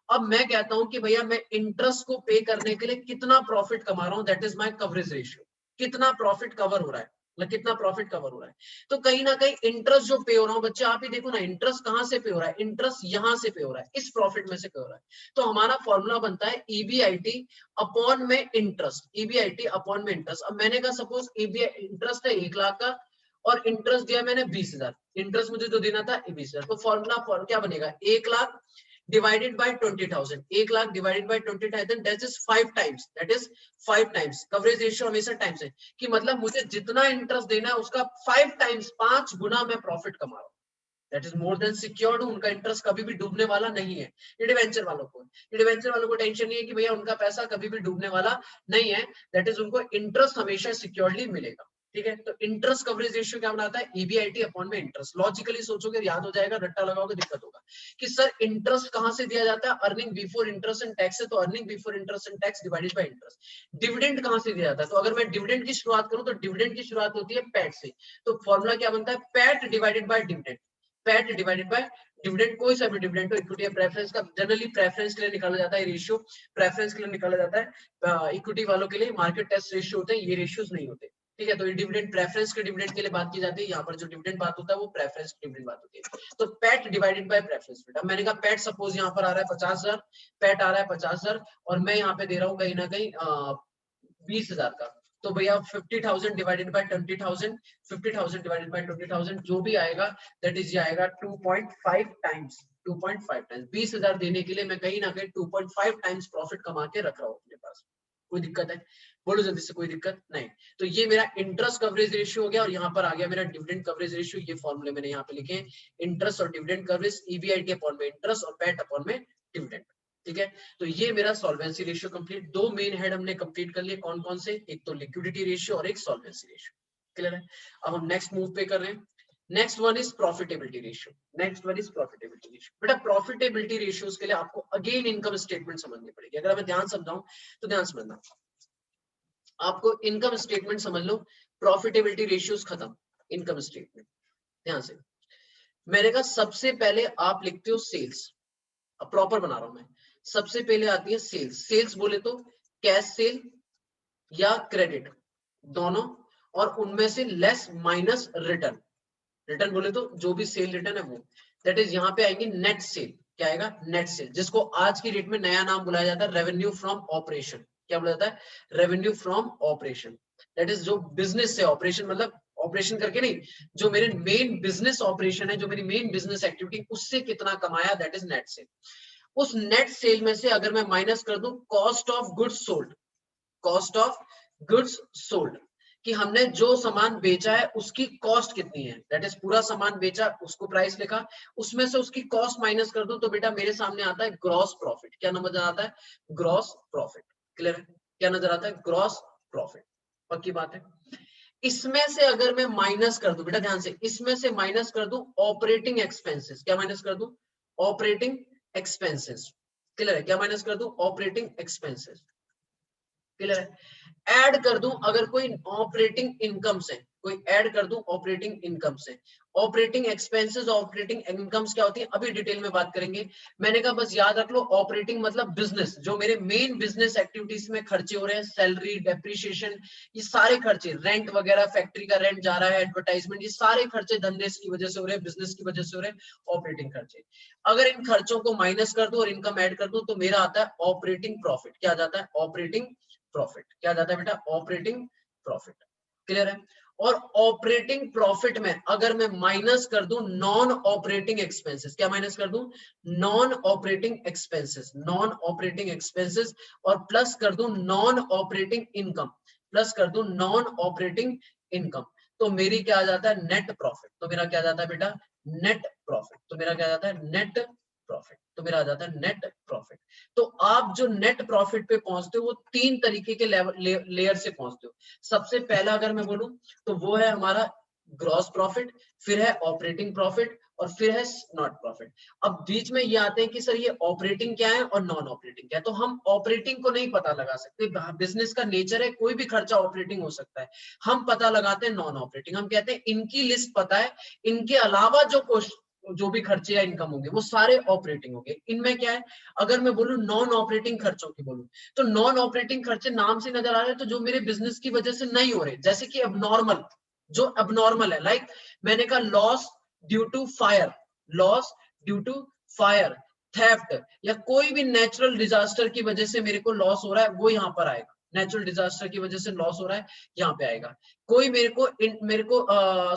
अब मैं कहता हूं कि भैया मैं इंटरेस्ट को पे करने के लिए कितना प्रॉफिट कमा रहा हूं, that is my coverage ratio, कितना प्रॉफिट कवर हो रहा है, मतलब कितना प्रॉफिट कवर हो रहा है। तो कहीं ना कहीं इंटरेस्ट जो पे हो रहा हूं, बच्चे आप ही देखो ना, इंटरेस्ट कहां से पे हो रहा है, इंटरेस्ट यहां से पे हो रहा है, इस प्रॉफिट में से पे हो रहा है। तो हमारा फॉर्मूला बनता है ईबीआईटी अपॉन में इंटरेस्ट, ईबीआईटी अपॉन में इंटरेस्ट। अब मैंने कहा सपोज ईबीआई इंटरेस्ट है 1 लाख का और इंटरेस्ट दिया मैंने 20,000, इंटरेस्ट मुझे जो देना था 20,000, तो फॉर्मूला क्या बनेगा, 1 lakh divided by 20,000, 1 lakh divided by 20,000, that is 5 times, that is 5 times। Coverage ratio हमेशा टाइम्स है कि मतलब मुझे जितना इंटरेस्ट देना है उसका 5 टाइम्स, 5 गुना मैं प्रॉफिट कमा रहा हूँ। That is more than secured, उनका इंटरेस्ट कभी भी डूबने वाला नहीं है। ये डिवेंचर वालों को टेंशन नहीं है कि भैया उनका पैसा कभी भी डूबने वाला नहीं है, दैट इज उनको इंटरेस्ट हमेशा सिक्योरली मिलेगा, ठीक है। तो इंटरेस्ट कवरेज रेशियो क्या बनाता है, ईबीआईटी अपॉन में इंटरेस्ट। लॉजिकली सोचोगे याद हो जाएगा, रट्टा लगाओगे दिक्कत होगा कि सर इंटरेस्ट कहां से दिया जाता है, earning before interest and tax है, तो earning before interest and tax divided by interest. Dividend कहां से दिया जाता है, तो अगर मैं डिविडेंड की शुरुआत करूं तो डिविडेंड की शुरुआत होती है पैट से, तो फॉर्मूला क्या बनता है, PAT divided by dividend, PAT divided by dividend. कोई सा भी डिविडेंड हो, इक्विटी या प्रेफरेंस का जनरली प्रेफरेंस के लिए निकाला जाता है रेशियो, प्रेफरेंस के लिए निकाला जाता है, इक्विटी वालों के लिए मार्केट टेस्ट रेशियो होते हैं, ये रेशियोज नहीं होते, ठीक है। तो ये डिविडेंड प्रेफरेंस के डिविडेंड के लिए बात की जाती है, यहाँ पर जो डिविडेंड बात होता है वो प्रेफरेंस की डिविडेंड बात होती है। तो पैट डिवाइडेड बाय प्रेफरेंस। अब मैंने कहा पैट सपोज यहाँ पर आ रहा है 50,000, पैट आ रहा है 50,000 और मैं यहाँ पे दे रहा हूँ कहीं ना कहीं 20,000 का, तो भैया 50,000 डिवाइडेड बाय 20,000, 50,000 डिवाइडेड बाय 20,000 जो भी आएगा दैट इज ये आएगा 2.5 टाइम्स, 2.5 टाइम्स। 20,000 देने के लिए मैं कहीं ना कहीं 2.5 टाइम्स प्रॉफिट कमा के रख रहा हूँ अपने पास। कोई दिक्कत है, बोलो जल्दी से, कोई दिक्कत नहीं। तो ये मेरा इंटरेस्ट कवरेज रेशियो हो गया और यहाँ पर आ गया मेरा डिविडेंड कवरेज रेशियो। ये फॉर्मूले मैंने यहाँ पे लिखे हैं, इंटरेस्ट और डिविडेंड कवरेज, ईबीआईटी अपॉन में इंटरेस्ट और पैट अपॉन में डिविडेंड, ठीक है। तो ये मेरा सॉल्वेंसी रेशियो कंप्लीट, दो मेन हेड हमने कंप्लीट कर लिए, कौन कौन से, एक तो लिक्विडिटी रेशियो और एक सॉल्वेंसी रेशियो, क्लियर है। अब हम नेक्स्ट मूव पे कर रहे हैं, next one is profitability ratio, next one is profitability ratio. बेटा प्रॉफिटेबिलिटी रेशियोज के लिए आपको अगेन इनकम स्टेटमेंट समझनी पड़ेगी, अगर मैं ध्यान समझाऊं तो ध्यान समझना, आपको इनकम स्टेटमेंट समझ लो, प्रॉफिटेबिलिटी रेशियोज खत्म, इनकम स्टेटमेंट ध्यान से। मैंने कहा सबसे पहले आप लिखते हो सेल्स, अब प्रॉपर बना रहा हूं मैं, सबसे पहले आती है सेल्स, सेल्स बोले तो कैश सेल या क्रेडिट दोनों, और उनमें से लेस माइनस रिटर्न, रिटर्न बोले तो जो भी सेल रिटर्न है वो, दैट इज यहाँ पे आएंगे नेट सेल, क्या आएगा, नेट सेल, जिसको आज की डेट में नया नाम बुलाया जाता है रेवेन्यू फ्रॉम ऑपरेशन। क्या बुलाया जाता है, revenue from operation, that is जो बिजनेस से, ऑपरेशन मतलब ऑपरेशन करके नहीं, जो मेरे मेन बिजनेस ऑपरेशन है, जो मेरी मेन बिजनेस एक्टिविटी, उससे कितना कमाया, दैट इज नेट सेल। उस नेट सेल में से अगर मैं माइनस कर दूं cost of goods sold, cost of goods sold, कि हमने जो सामान बेचा है उसकी कॉस्ट कितनी है, दैट इज पूरा सामान बेचा उसको प्राइस लिखा, उसमें से उसकी कॉस्ट माइनस कर दो तो बेटा मेरे सामने आता है ग्रॉस प्रॉफिट। क्या नंबर आता है, ग्रॉस प्रॉफिट, क्लियर है, क्या नजर आता है, ग्रॉस प्रॉफिट, पक्की बात है। इसमें से अगर मैं माइनस कर दूं, बेटा ध्यान से, इसमें से माइनस कर दूं ऑपरेटिंग एक्सपेंसेस, क्या माइनस कर दूं, ऑपरेटिंग एक्सपेंसेस, क्लियर है, क्या माइनस कर दूं, ऑपरेटिंग एक्सपेंसेस, क्लियर है। ऐड कर दूं अगर कोई ऑपरेटिंग इनकम से, कोई ऐड कर दूं ऑपरेटिंग इनकम से, ऑपरेटिंग एक्सपेंसेस ऑपरेटिंग इनकम्स क्या होती है अभी डिटेल में बात करेंगे। मैंने कहा बस याद रख लो ऑपरेटिंग मतलब बिजनेस, जो मेरे मेन बिजनेस एक्टिविटीज में खर्चे हो रहे हैं, सैलरी, डेप्रिसिएशन, ये सारे खर्चे, रेंट वगैरह, फैक्ट्री का रेंट जा रहा है, एडवर्टाइजमेंट, ये सारे खर्चे धंधे की वजह से हो रहे हैं, बिजनेस की वजह से हो रहे हैं, ऑपरेटिंग खर्चे। अगर इन खर्चों को माइनस कर दो और इनकम ऐड कर दो तो मेरा आता है ऑपरेटिंग प्रॉफिट। क्या जाता है, ऑपरेटिंग प्रॉफिट, क्या जाता है बेटा, ऑपरेटिंग प्रॉफिट, क्लियर है। और ऑपरेटिंग प्रॉफिट में अगर मैं माइनस कर दूं नॉन ऑपरेटिंग एक्सपेंसेस, क्या माइनस कर दूं, non operating expenses, non operating expenses, और प्लस कर दूं नॉन ऑपरेटिंग इनकम, प्लस कर दूं नॉन ऑपरेटिंग इनकम, तो मेरी क्या आ जाता है, नेट प्रॉफिट। तो मेरा क्या जाता है बेटा, नेट प्रॉफिट, तो मेरा क्या जाता है, नेट प्रॉफिट, तो मेरा आ जाता है नेट प्रॉफिट। तो आप जो नेट प्रॉफिट पे पहुंचते हो वो 3 तरीके के लेयर से पहुंचते हो। सबसे पहला अगर मैं बोलूं तो वो है हमारा ग्रॉस प्रॉफिट, फिर है ऑपरेटिंग प्रॉफिट और फिर है नॉट प्रॉफिट। अब बीच में ये आते हैं कि सर ये ऑपरेटिंग क्या है और नॉन ऑपरेटिंग क्या है। तो हम ऑपरेटिंग को नहीं पता लगा सकते, बिजनेस का नेचर है, कोई भी खर्चा ऑपरेटिंग हो सकता है। हम पता लगाते हैं नॉन ऑपरेटिंग। हम कहते हैं इनकी लिस्ट पता है, इनके अलावा जो भी खर्चे या इनकम होंगे वो सारे ऑपरेटिंग होंगे। इनमें क्या है, अगर मैं बोलूं नॉन ऑपरेटिंग खर्चों की बोलूं तो नॉन ऑपरेटिंग खर्चे नाम से नजर आ रहे हैं, तो जो मेरे बिजनेस की वजह से नहीं हो रहे, जैसे कि अबनॉर्मल, जो अबनॉर्मल है, लाइक मैंने कहा loss due to fire, loss due to fire, theft, या कोई भी नेचुरल डिजास्टर की वजह से मेरे को लॉस हो रहा है, वो यहाँ पर आएगा। नेचुरल डिजास्टर की वजह से लॉस हो रहा है, यहाँ पे आएगा। कोई मेरे को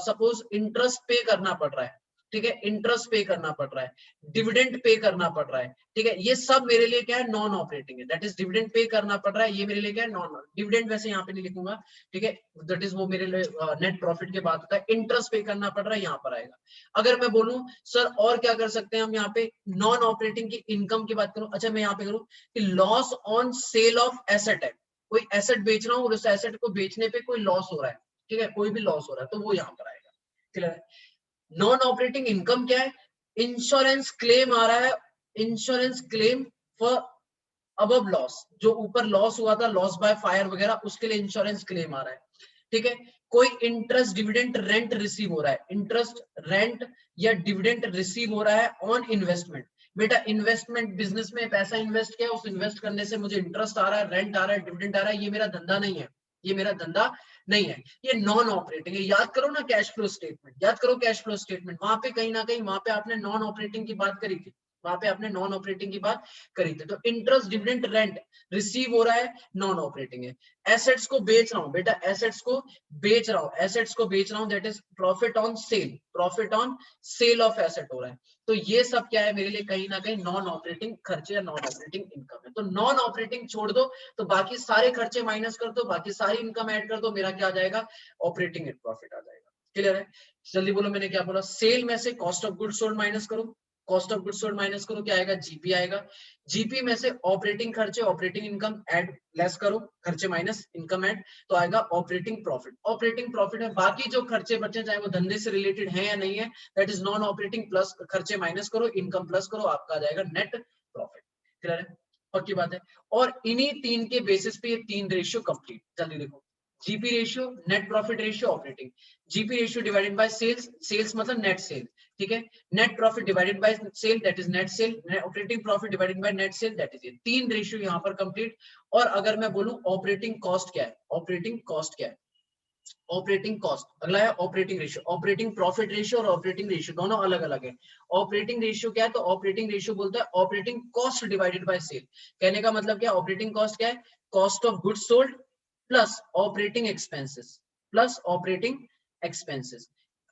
सपोज इंटरेस्ट पे करना पड़ रहा है, ठीक है, इंटरेस्ट पे करना पड़ रहा है, डिविडेंड पे करना पड़ रहा है, ठीक है, ये सब मेरे लिए क्या है, नॉन ऑपरेटिंग है। दैट इज डिविडेंड पे करना पड़ रहा है, ये मेरे लिए क्या है, नॉन। डिविडेंड वैसे यहाँ पे नहीं लिखूंगा, ठीक है, दैट इज वो मेरे लिए नेट प्रॉफिट के बाद होता है। इंटरेस्ट पे करना पड़ रहा है, यहाँ पर आएगा। अगर मैं बोलूं सर और क्या कर सकते हैं हम यहाँ पे, नॉन ऑपरेटिंग की इनकम की बात करूं, अच्छा मैं यहाँ पे करूं कि loss on sale of asset है, कोई एसेट बेच रहा हूँ और उस एसेट को बेचने पे कोई लॉस हो रहा है, ठीक है, कोई भी लॉस हो रहा है, तो वो यहाँ पर आएगा। क्लियर है। नॉन ऑपरेटिंग इनकम क्या है, इंश्योरेंस क्लेम आ रहा है, insurance claim for above loss, जो ऊपर लॉस हुआ था, लॉस बाय फायर वगैरह, उसके लिए इंश्योरेंस क्लेम आ रहा है, ठीक है। कोई इंटरेस्ट डिविडेंड रेंट रिसीव हो रहा है, इंटरेस्ट रेंट या डिविडेंड रिसीव हो रहा है ऑन इन्वेस्टमेंट। बेटा इन्वेस्टमेंट, बिजनेस में पैसा इन्वेस्ट किया, उस इन्वेस्ट करने से मुझे इंटरेस्ट आ रहा है, रेंट आ रहा है, डिविडेंड आ रहा है, ये मेरा धंधा नहीं है, ये मेरा धंधा नहीं है, ये नॉन ऑपरेटिंग है। याद करो ना कैश फ्लो स्टेटमेंट, याद करो कैश फ्लो स्टेटमेंट, वहां पे कहीं ना कहीं वहां पे आपने नॉन ऑपरेटिंग की बात करी थी, वहां पे आपने नॉन ऑपरेटिंग की बात करी थी। तो इंटरेस्ट डिविडेंड रेंट रिसीव हो रहा है, नॉन ऑपरेटिंग है। एसेट्स को बेच रहा हूं बेटा, एसेट्स को बेच रहा हूं, एसेट्स को बेच रहा हूं, that is profit on sale, profit on sale of asset हो रहा है। तो ये सब क्या है मेरे लिए, कहीं ना कहीं नॉन ऑपरेटिंग खर्चे या नॉन ऑपरेटिंग इनकम है। तो नॉन ऑपरेटिंग छोड़ दो तो बाकी सारे खर्चे माइनस कर दो, बाकी सारी इनकम ऐड कर दो, मेरा क्या आ जाएगा, ऑपरेटिंग नेट प्रॉफिट आ जाएगा। क्लियर है। जल्दी बोलो मैंने क्या बोला, सेल में से cost of goods sold minus करो, cost of goods sold minus करो, क्या आएगा, जीपी आएगा। जीपी में से ऑपरेटिंग खर्चे, ऑपरेटिंग इनकम ऐड लेस करो, खर्चे माइनस इनकम ऐड, तो आएगा ऑपरेटिंग प्रॉफिट। ऑपरेटिंग प्रॉफिट है बाकी जो खर्चे बचे, चाहे वो धंधे से रिलेटेड है या नहीं है, that is non operating, plus खर्चे माइनस करो, इनकम प्लस करो, आपका आ जाएगा नेट प्रॉफिट। क्लियर है, पक्की बात है। और इन्हीं तीन के बेसिस पे ये तीन रेशियो कंप्लीट। जल्दी देखो, GP ratio, net profit ratio, operating. GP ratio divided by sales, sales मतलब नेट सेल, ठीक है, net profit divided by sale that is net sale, operating profit divided by net sale that is ये तीन ratio यहाँ पर complete. और अगर मैं बोलूं ऑपरेटिंग कॉस्ट क्या है, ऑपरेटिंग कॉस्ट क्या है, ऑपरेटिंग कॉस्ट, अगला है operating ratio. Operating profit ratio और ऑपरेटिंग रेशियो दोनों अलग अलग है। ऑपरेटिंग रेशियो क्या है, तो ऑपरेटिंग रेशियो बोलता है operating cost divided by sale. कहने का मतलब क्या है, ऑपरेटिंग कॉस्ट क्या है, cost of goods sold plus operating expenses, plus operating expenses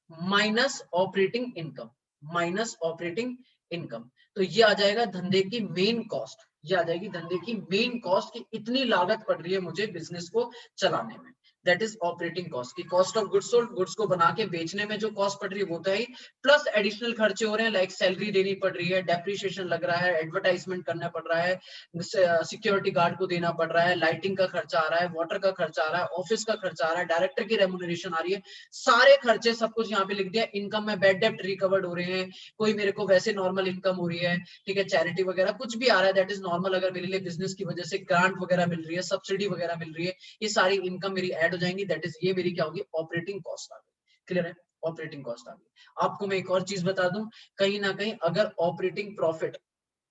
minus operating income, minus operating income. तो ये आ जाएगा धंधे की मेन कॉस्ट, ये आ जाएगी धंधे की मेन कॉस्ट की इतनी लागत पड़ रही है मुझे बिजनेस को चलाने में, दैट इज ऑपरेटिंग कॉस्ट की। Cost of goods sold, goods को बना के बेचने में जो कॉस्ट पड़ रही है वो तो है ही, प्लस एडिशनल खर्चे हो रहे हैं, लाइक सैलरी देनी पड़ रही है, डेप्रिसिएशन लग रहा है, एडवर्टाइजमेंट करना पड़ रहा है, सिक्योरिटी गार्ड को देना पड़ रहा है, लाइटिंग का खर्चा आ रहा है, वाटर का खर्चा आ रहा है, ऑफिस का खर्चा आ रहा है, डायरेक्टर की रेम्यूनरेशन आ रही है, सारे खर्चे सब कुछ यहाँ पे लिख दिया। इनकम में बैड डेप्ट रिकवर्ड हो रहे हैं, कोई मेरे को वैसे नॉर्मल इनकम हो रही है, ठीक है, चैरिटी वगैरह कुछ भी आ रहा है दैट इज नॉर्मल, अगर मेरे लिए बिजनेस की वजह से ग्रांट वगैरह मिल रही है, सब्सिडी वगैरह मिल रही है, ये सारी इनकम मेरी ऐड हो जाएंगी, दैट इज ये मेरी क्या होगी, ऑपरेटिंग कॉस्ट आ गई। क्लियर है, ऑपरेटिंग कॉस्ट आ गई। आपको मैं एक और चीज बता दूं, कहीं ना कहीं अगर ऑपरेटिंग प्रॉफिट,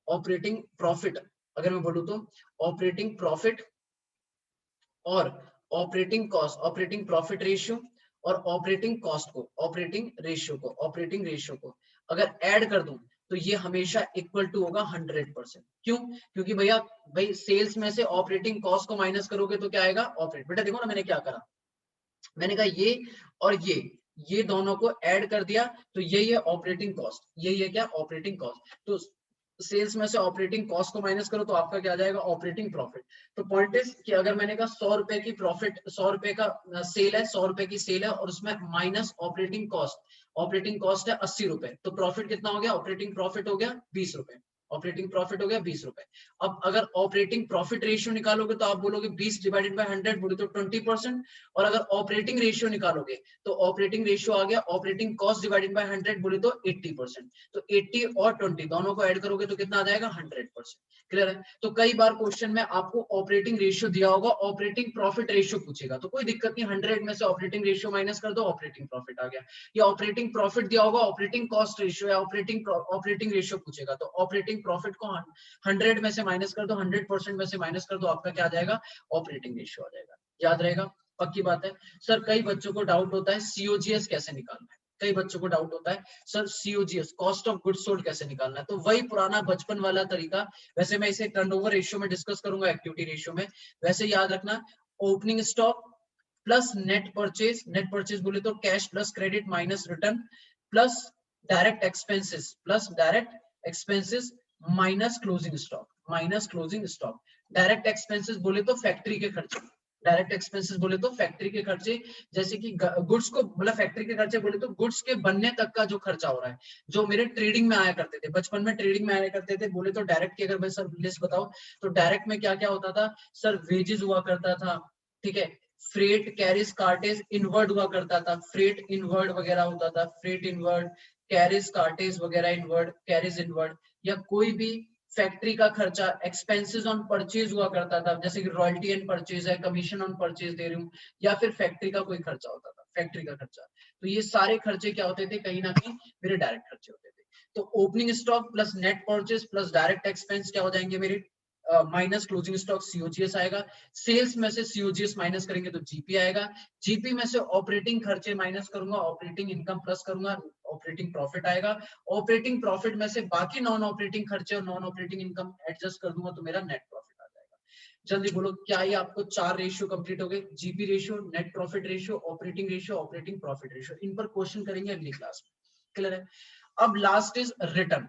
ऑपरेटिंग प्रॉफिट अगर मैं बोलूं तो ऑपरेटिंग प्रॉफिट और operating cost, operating profit ratio और ऑपरेटिंग कॉस्ट को, ऑपरेटिंग रेशियो को, ऑपरेटिंग रेशियो को अगर ऐड कर दूं तो ये हमेशा इक्वल टू होगा 100%। क्यों, क्योंकि भैया भाई सेल्स में से ऑपरेटिंग कॉस्ट को माइनस करोगे तो क्या आएगा, ऑपरेट। बेटा देखो ना मैंने क्या करा, मैंने कहा ये और ये दोनों को ऐड कर दिया तो यही है ऑपरेटिंग कॉस्ट, यही है क्या, ऑपरेटिंग कॉस्ट। तो सेल्स में से ऑपरेटिंग कॉस्ट को माइनस करो तो आपका क्या आ जाएगा, ऑपरेटिंग प्रॉफिट। तो पॉइंट इज कि अगर मैंने कहा 100 रुपए की प्रॉफिट, 100 रुपए का सेल है, 100 रुपए की सेल है और उसमें minus operating cost, operating cost है 80 रुपए, तो प्रॉफिट कितना हो गया, ऑपरेटिंग प्रॉफिट हो गया 20 रुपए। ऑपरेटिंग प्रॉफिट हो गया 20 रुपए। अब अगर ऑपरेटिंग प्रॉफिट रेशियो निकालोगे तो आप बोलोगे 20 डिवाइडेड बाय 100 बोले तो 20%। और अगर ऑपरेटिंग रेशियो निकालोगे तो ऑपरेटिंग रेशियो आ गया ऑपरेटिंग कॉस्ट डिवाइडेड बाय 100 बोले तो 80%। तो 80 और 20 दोनों को ऐड करोगे तो कितना आ जाएगा 100%। क्लियर है? तो कई बार क्वेश्चन में आपको ऑपरेटिंग रेशियो दिया होगा, ऑपरेटिंग प्रॉफिट रेशियो पूछेगा तो कोई दिक्कत नहीं, 100 में से ऑपरेटिंग रेशियो माइनस कर दो, ऑपरेटिंग प्रॉफिट आ गया। या ऑपरेटिंग प्रॉफिट दिया होगा, ऑपरेटिंग कॉस्ट रेशियो या ऑपरेटिंग रेशियो पूछेगा तो ऑपरेटिंग प्रॉफिट को 100 में से माइनस कर दो, 100% में से माइनस कर दो, आपका क्या आ जाएगा ऑपरेटिंग रेशियो आ जाएगा। याद रहेगा? पक्की बात है। सर कई बच्चों को डाउट होता है सीओजीएस कैसे निकालना है, कई बच्चों को डाउट होता है sir COGS cost of goods sold कैसे निकालना है। तो वही पुराना बचपन वाला तरीका, वैसे मैं इसे टर्नओवर रेशियो में डिस्कस करूंगा एक्टिविटी रेशियो में। वैसे याद रखना opening stock plus net purchase बोले तो cash plus credit minus return plus direct expenses minus closing stock. Direct expenses बोले तो फैक्ट्री के खर्चे, डायरेक्ट एक्सपेंसेस बोले तो फैक्ट्री के खर्चे, जैसे कि गुड्स को मतलब फैक्ट्री के खर्चे बोले तो गुड्स के बनने तक का जो खर्चा हो रहा है, जो मेरे ट्रेडिंग में आया करते थे, बचपन में ट्रेडिंग में आया करते थे बोले तो डायरेक्ट की अगर मैं सर लिस्ट बताऊं तो डायरेक्ट में क्या क्या होता था सर, वेजेस हुआ करता था, ठीक है, फ्रेट कैरिज कार्टेज इनवर्ड हुआ करता था, फ्रेट इनवर्ड वगैरह होता था, फ्रेट इनवर्ड कैरिज कार्टेज वगैरह इनवर्ड, कैरिज इनवर्ड, या कोई भी फैक्ट्री का खर्चा एक्सपेंसेस ऑन परचेज हुआ करता था, जैसे कि रॉयल्टी एंड परचेज है, कमीशन ऑन परचेज दे रही हूँ, या फिर फैक्ट्री का कोई खर्चा होता था, फैक्ट्री का खर्चा। तो ये सारे खर्चे क्या होते थे, कहीं ना कहीं मेरे डायरेक्ट खर्चे होते थे। तो opening stock plus net purchase plus direct expense क्या हो जाएंगे मेरे, माइनस क्लोजिंग स्टॉक सीओजीएस आएगा, सेल्स में से सीओजीएस माइनस करेंगे तो जीपी आएगा, जीपी में से ऑपरेटिंग खर्चे माइनस करूंगा, ऑपरेटिंग इनकम प्लस करूंगा, ऑपरेटिंग प्रॉफिट आएगा, ऑपरेटिंग प्रॉफिट में से बाकी नॉन ऑपरेटिंग खर्चे और नॉन ऑपरेटिंग इनकम एडजस्ट कर दूंगा तो मेरा नेट प्रॉफिट आ जाएगा। जल्दी बोलो क्या ये आपको 4 रेशियो कंप्लीट हो गए, GP ratio, net profit ratio, operating ratio, operating profit ratio. इन पर क्वेश्चन करेंगे अगली क्लास में। क्लियर है? अब लास्ट इज रिटर्न।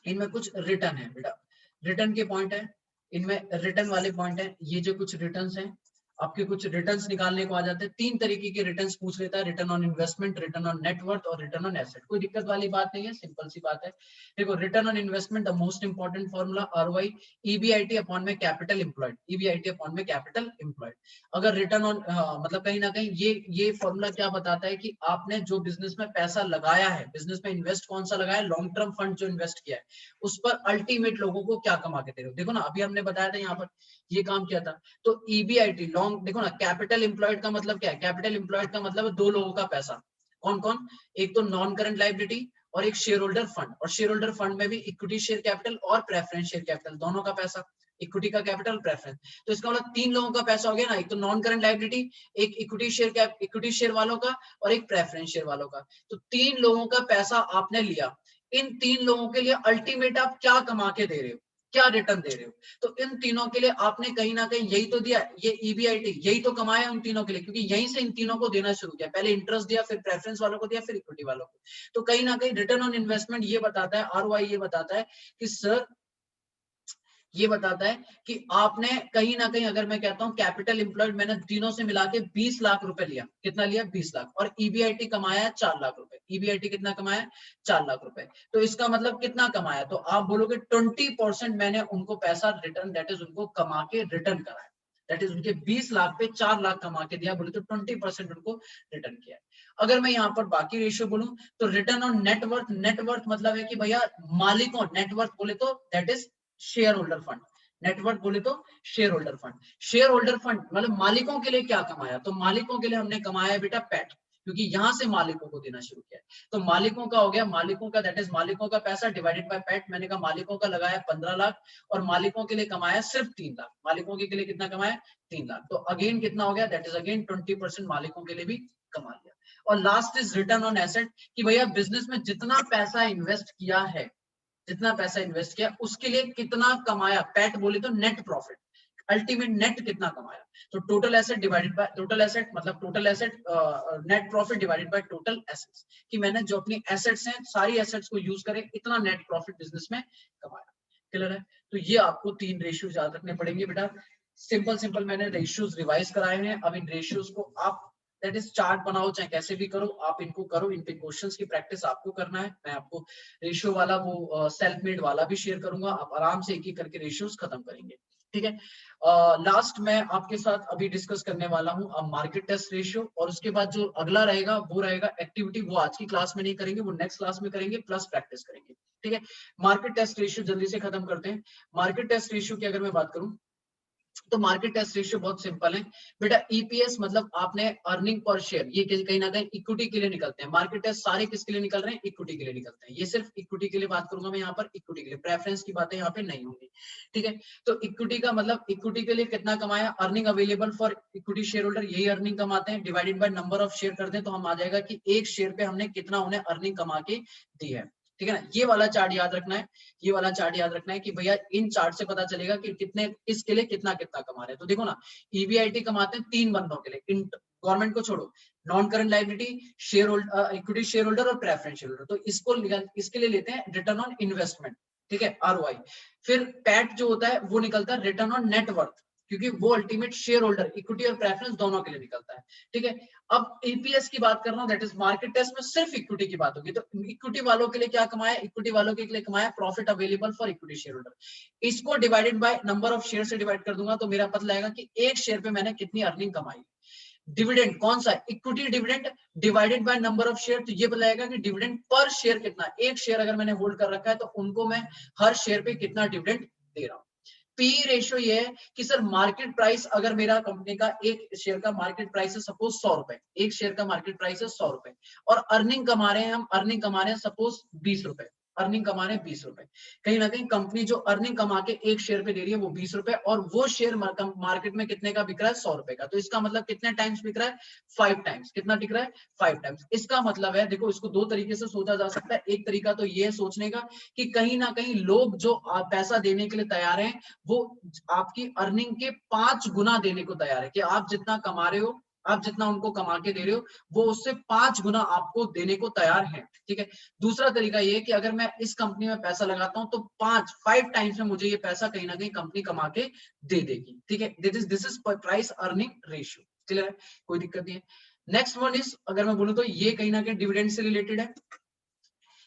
इनमें कुछ रिटर्न है बेटा, रिटर्न के पॉइंट है, इनमें रिटर्न वाले पॉइंट है, ये जो कुछ रिटर्न्स हैं आपके, कुछ रिटर्न्स निकालने को आ जाते हैं। 3 तरीके के रिटर्न्स पूछ लेता है, return on investment, return on net worth और रिटर्न ऑन एसेट। कोई दिक्कत वाली बात नहीं है, सिंपल सी बात है। देखो return on investment the most important formula ROI EBIT upon में कैपिटल एम्प्लॉयड, ईबीआईटी अपॉन में कैपिटल एम्प्लॉयड। अगर रिटर्न ऑन मतलब कहीं ना कहीं ये फॉर्मूला क्या बताता है कि आपने जो बिजनेस में पैसा लगाया है, बिजनेस में इन्वेस्ट कौन सा लगाया है, लॉन्ग टर्म फंड जो इन्वेस्ट किया है उस पर अल्टीमेट लोगों को क्या कमा के दे रहे हो। देखो ना अभी हमने बताया था यहाँ पर ये काम किया था, तो ईबीआईटी लॉन्ग, देखो ना कैपिटल एम्प्लॉयड का मतलब क्या है, कैपिटल एम्प्लॉयड का मतलब है 2 लोगों का पैसा। कौन कौन? एक तो नॉन करंट लायबिलिटी और एक शेयर होल्डर फंड, और शेयर होल्डर फंड में भी इक्विटी शेयर कैपिटल और प्रेफरेंस शेयर कैपिटल दोनों का पैसा, इक्विटी का कैपिटल प्रेफरेंस। तो इसका मतलब 3 लोगों का पैसा हो गया ना, एक तो नॉन करंट लायबिलिटी, एक इक्विटी शेयर वालों का और एक प्रेफरेंस शेयर वालों का। तो 3 लोगों का पैसा आपने लिया, इन 3 लोगों के लिए अल्टीमेट आप क्या कमा के दे रहे हो, क्या रिटर्न दे रहे हो। तो इन तीनों के लिए आपने कहीं ना कहीं यही तो दिया, ये ईबीआईटी यही तो कमाया उन तीनों के लिए, क्योंकि यहीं से इन तीनों को देना शुरू किया, पहले इंटरेस्ट दिया, फिर प्रेफरेंस वालों को दिया, फिर इक्विटी वालों को। तो कहीं ना कहीं रिटर्न ऑन इन्वेस्टमेंट ये बताता है, आरओआई ये बताता है कि सर, ये बताता है कि आपने कहीं ना कहीं, अगर मैं कहता हूं कैपिटल एम्प्लॉयड मैंने तीनों से मिला के 20 लाख रुपए लिया, कितना लिया 20 लाख, और ईबीआईटी कमाया 4 लाख रुपए, ईबीआईटी कितना कमाया 4 लाख रुपए। तो इसका मतलब कितना कमाया, तो आप बोलोगे 20% मैंने उनको पैसा रिटर्न, दैट इज उनको कमा के रिटर्न कराया, दैट इज उनके 20 लाख पे 4 लाख कमा के दिया, बोले तो 20% उनको रिटर्न किया। अगर मैं यहाँ पर बाकी रेशियो बोलूं तो रिटर्न ऑन नेटवर्थ, नेटवर्थ मतलब है कि भैया मालिकों, नेटवर्थ बोले तो that is share holder fund, network बोले तो share holder fund, share holder fund मतलब मालिकों के लिए क्या कमाया, तो मालिकों के लिए हमने कमाया बेटा पैट, क्योंकि यहां से मालिकों को देना शुरू किया। तो मालिकों का हो गया, मालिकों का दैट इज मालिकों का पैसा डिवाइडेड बाय पैट। मैंने कहा मालिकों का लगाया 15 लाख और मालिकों के लिए कमाया सिर्फ 3 लाख, मालिकों के लिए कितना कमाया 3 लाख। तो अगेन कितना हो गया, दैट इज अगेन 20% मालिकों के लिए भी कमा लिया। और last is return on asset, कि भैया बिजनेस में जितना पैसा इन्वेस्ट किया है, जितना पैसा इन्वेस्ट किया उसके लिए कितना कमाया, पैट बोले तो नेट प्रॉफिट, अल्टीमेट नेट कितना कमाया। तो total asset divided by total asset, मतलब total asset net profit divided by total assets, कि मैंने जो अपनी एसेट्स हैं सारी एसेट्स को यूज करें इतना नेट प्रॉफिट बिजनेस में कमाया। क्लियर है? तो ये आपको 3 रेशियो याद रखने पड़ेंगे बेटा। सिंपल सिंपल मैंने रेशियोज रिवाइज कराए हैं, अब इन रेशियोज को आप दैट इज चार्ट बनाओ चाहे कैसे भी करो, आप इनको करो, इन पे क्वेश्चंस की प्रैक्टिस आपको करना है। मैं आपको रेशियो वाला वो सेल्फ मेड वाला भी शेयर करूंगा, आप आराम से एक एक करके रेशियोज खत्म करेंगे, ठीक है। लास्ट मैं आपके साथ अभी डिस्कस करने वाला हूं अब मार्केट टेस्ट रेशियो, और उसके बाद जो अगला रहेगा वो रहेगा एक्टिविटी, वो आज की क्लास में नहीं करेंगे, वो नेक्स्ट क्लास में करेंगे, प्लस प्रैक्टिस करेंगे, ठीक है। मार्केट टेस्ट रेशियो जल्दी से खत्म करते हैं। मार्केट टेस्ट रेशियो की अगर मैं बात करूं तो मार्केट टेस्ट रेशियो बहुत सिंपल है बेटा। ईपीएस मतलब आपने अर्निंग पर शेयर, ये कहीं ना कहीं इक्विटी के लिए निकलते हैं। मार्केट टेस्ट सारे किसके लिए निकल रहे हैं? इक्विटी के लिए निकलते हैं। ये सिर्फ इक्विटी के लिए बात करूंगा मैं यहाँ पर, इक्विटी के लिए, प्रेफरेंस की बातें यहाँ पे नहीं होंगी, ठीक है। तो इक्विटी का मतलब इक्विटी के लिए कितना कमाया, earning available for equity share holder, यही अर्निंग कमाते हैं, divided by number of share करते हैं, तो हम आ जाएगा कि एक शेयर पे हमने कितना उन्हें अर्निंग कमा के दी है, ठीक है ना। ये वाला चार्ट याद रखना है, ये वाला चार्ट याद रखना है कि भैया इन चार्ट से पता चलेगा कि कितने इसके लिए कितना कितना कमा रहे हैं। तो देखो ना, ईबीआईटी कमाते हैं 3 बंदों के लिए, गवर्नमेंट को छोड़ो, non current liability, share holder, equity share holder और प्रेफरेंस शेयर होल्डर, तो इसके लिए लेते हैं रिटर्न ऑन इन्वेस्टमेंट, ठीक है, आरओआई। फिर पैट जो होता है वो निकलता है रिटर्न ऑन नेटवर्थ, क्योंकि वो अल्टीमेट शेयर होल्डर, इक्विटी और प्रेफरेंस दोनों के लिए निकलता है, ठीक है। अब ईपीएस की बात कर रहा हूं, दैट इज मार्केट टेस्ट में सिर्फ इक्विटी की बात होगी। तो इक्विटी वालों के लिए क्या कमाया, इक्विटी वालों के लिए कमाया profit available for equity share holder. इसको divided by number of share से डिवाइड कर दूंगा तो मेरा पता लगेगा कि एक शेयर पे मैंने कितनी अर्निंग कमाई। डिविडेंड कौन सा, equity dividend divided by number of share, तो ये बताएगा कि डिविडेंड पर शेयर कितना, एक शेयर अगर मैंने होल्ड कर रखा है तो उनको मैं हर शेयर पे कितना डिविडेंड दे रहा हूं। पी रेशियो ये है कि सर मार्केट प्राइस, अगर मेरा कंपनी का एक शेयर का मार्केट प्राइस है सपोज 100 रुपए, एक शेयर का मार्केट प्राइस है 100 रुपए, और अर्निंग कमा रहे हैं हम, अर्निंग कमा रहे हैं सपोज 20 रुपए, अर्निंग कमा रहे हैं 20 रुपए। कहीं ना कहीं कंपनी जो अर्निंग कमा के एक शेयर पे दे रही है वो 20 रुपए, और वो शेयर मार्केट में कितने का बिक रहा है, 100 रुपए का। तो इसका मतलब कितने टाइम्स बिक रहा है, 5 टाइम्स। कितना बिक रहा है, 5 टाइम्स। इसका मतलब है, देखो इसको दो तरीके से सोचा जा सकता है। एक तरीका तो ये सोचने का कि कहीं ना कहीं लोग जो पैसा देने के लिए तैयार हैं वो आपकी अर्निंग के 5 गुना देने को तैयार है, कि आप जितना कमा रहे हो, आप जितना उनको कमा के दे रहे हो, वो उससे 5 गुना आपको देने को तैयार है, ठीक है। दूसरा तरीका ये है कि अगर मैं इस कंपनी में पैसा लगाता हूं तो 5 टाइम्स में मुझे ये पैसा कहीं ना कहीं कंपनी कमा के दे देगी, ठीक है। This is price earning ratio, clear है, कोई दिक्कत नहीं है। नेक्स्ट वन इज, अगर मैं बोलूं तो ये कहीं ना कहीं डिविडेंड से रिलेटेड है।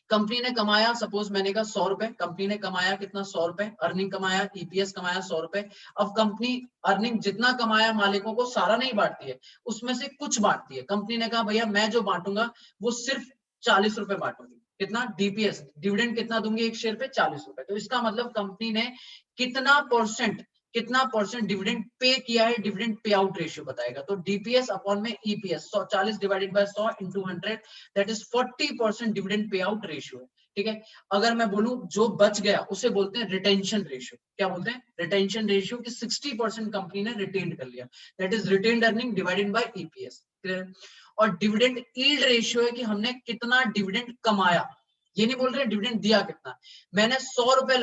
कंपनी ने कमाया, सपोज मैंने कहा 100 रुपए, कंपनी ने कमाया कितना, 100 रुपए, अर्निंग कमाया, ईपीएस कमाया 100 रुपए। अब कंपनी अर्निंग जितना कमाया मालिकों को सारा नहीं बांटती है, उसमें से कुछ बांटती है। कंपनी ने कहा भैया मैं जो बांटूंगा वो सिर्फ 40 रुपए बांटूंगी, कितना, डीपीएस, डिविडेंड कितना दूंगी एक शेयर पे, 40 रुपए। तो इसका मतलब कंपनी ने कितना परसेंट डिविडेंड पे किया है, डिविडेंड पे आउट रेशियो बताएगा। तो डीपीएस अपॉन में EPS, 40 divided by 100 into 100, that is 40% dividend pay out ratio है, ठीक है। अगर मैं बोलूं जो बच गया उसे बोलते हैं रिटेंशन रेशियो। क्या बोलते हैं, रिटेंशन रेशियो, कि 60% कंपनी ने रिटेन कर लिया, that is retained earning divided by EPS, clear. और डिविडेंड यील्ड रेशियो है कि हमने कितना डिविडेंड कमाया, ये नहीं बोल रहे डिविडेंड दिया कितना। मैंने 100 रुपए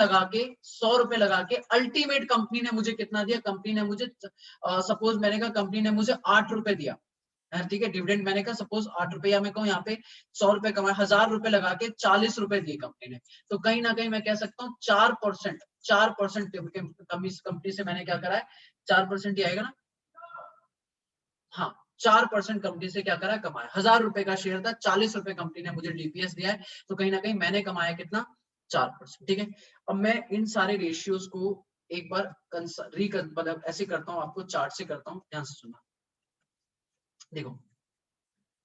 लगा के अल्टीमेट कंपनी ने मुझे कितना दिया, कंपनी ने मुझे सपोज मैंने कहा कंपनी ने मुझे 8 रुपए दिया, ठीक है, डिविडेंड मैंने कहा सपोज 8 रुपए, या मैं कहूँ यहाँ पे 100 रुपए कमाए, 1000 रुपए लगा के 40 रुपए दिए कंपनी ने, तो कहीं ना कहीं मैं कह सकता हूँ 4% कंपनी से मैंने क्या करा है, 4% ही आएगा ना, हाँ 4% कंपनी से क्या करा, कमाया। 1000 रुपए का शेयर था, 40 रुपए कंपनी ने मुझे डीपीएस दिया है, तो कहीं ना कहीं मैंने कमाया कितना, 4%, ठीक है। अब मैं इन सारे रेशियोज को एक बार मतलब ऐसे करता हूँ, आपको चार्ट से करता हूँ, ध्यान से सुनना। देखो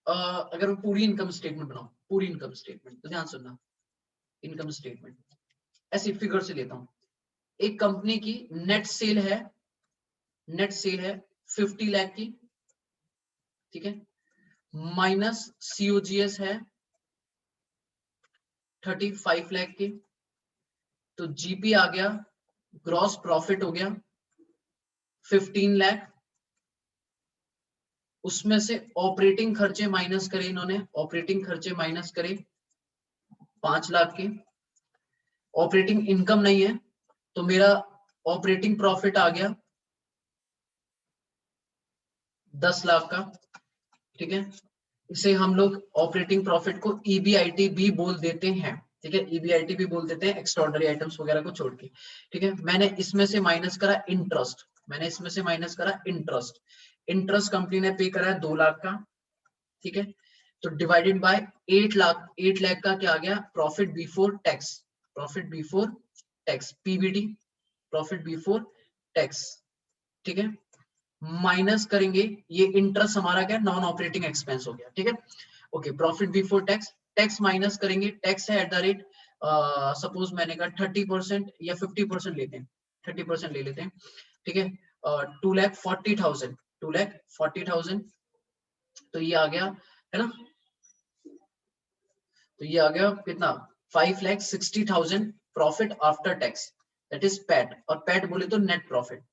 अगर मैं पूरी इनकम स्टेटमेंट बनाऊं, पूरी इनकम स्टेटमेंट, तो ध्यान सुनना, इनकम स्टेटमेंट ऐसी फिगर से लेता हूं। एक कंपनी की नेट सेल है 50 लाख की, ठीक है, माइनस सीओजीएस है 35 लाख की, तो जीपी आ गया, ग्रॉस प्रॉफिट हो गया 15 लाख। उसमें से ऑपरेटिंग खर्चे माइनस करे इन्होंने, ऑपरेटिंग खर्चे माइनस करे 5 लाख के। ऑपरेटिंग इनकम नहीं है तो मेरा ऑपरेटिंग प्रॉफिट आ गया 10 लाख का, ठीक है। इसे हम लोग ऑपरेटिंग प्रॉफिट को ईबीआईटी भी बोल देते हैं, ठीक है, ईबीआईटी भी बोल देते हैं एक्स्ट्राऑर्डिनरी आइटम्स वगैरह को छोड़ के, ठीक है। मैंने इसमें से माइनस करा इंटरेस्ट, इंटरेस्ट कंपनी ने पे करा है 2 लाख का, ठीक है। तो डिवाइडेड बाय 8 लाख, 8 लाख का क्या आ गया, profit before tax, profit before tax, PBT, profit before tax. ठीक है, माइनस करेंगे, ये इंटरेस्ट हमारा क्या, नॉन ऑपरेटिंग एक्सपेंस हो गया। ठीक है, okay, profit before tax, tax minus करेंगे, टैक्स है एट द रेट, सपोज मैंने कहा 30% या 50% लेते हैं, 30% ले लेते हैं। ठीक है, 2,40,000, 2,40,000, तो ये आ गया है ना, तो ये आ गया कितना, 5,60,000 profit after tax, that is PAT, और पैट बोले तो नेट प्रॉफिट,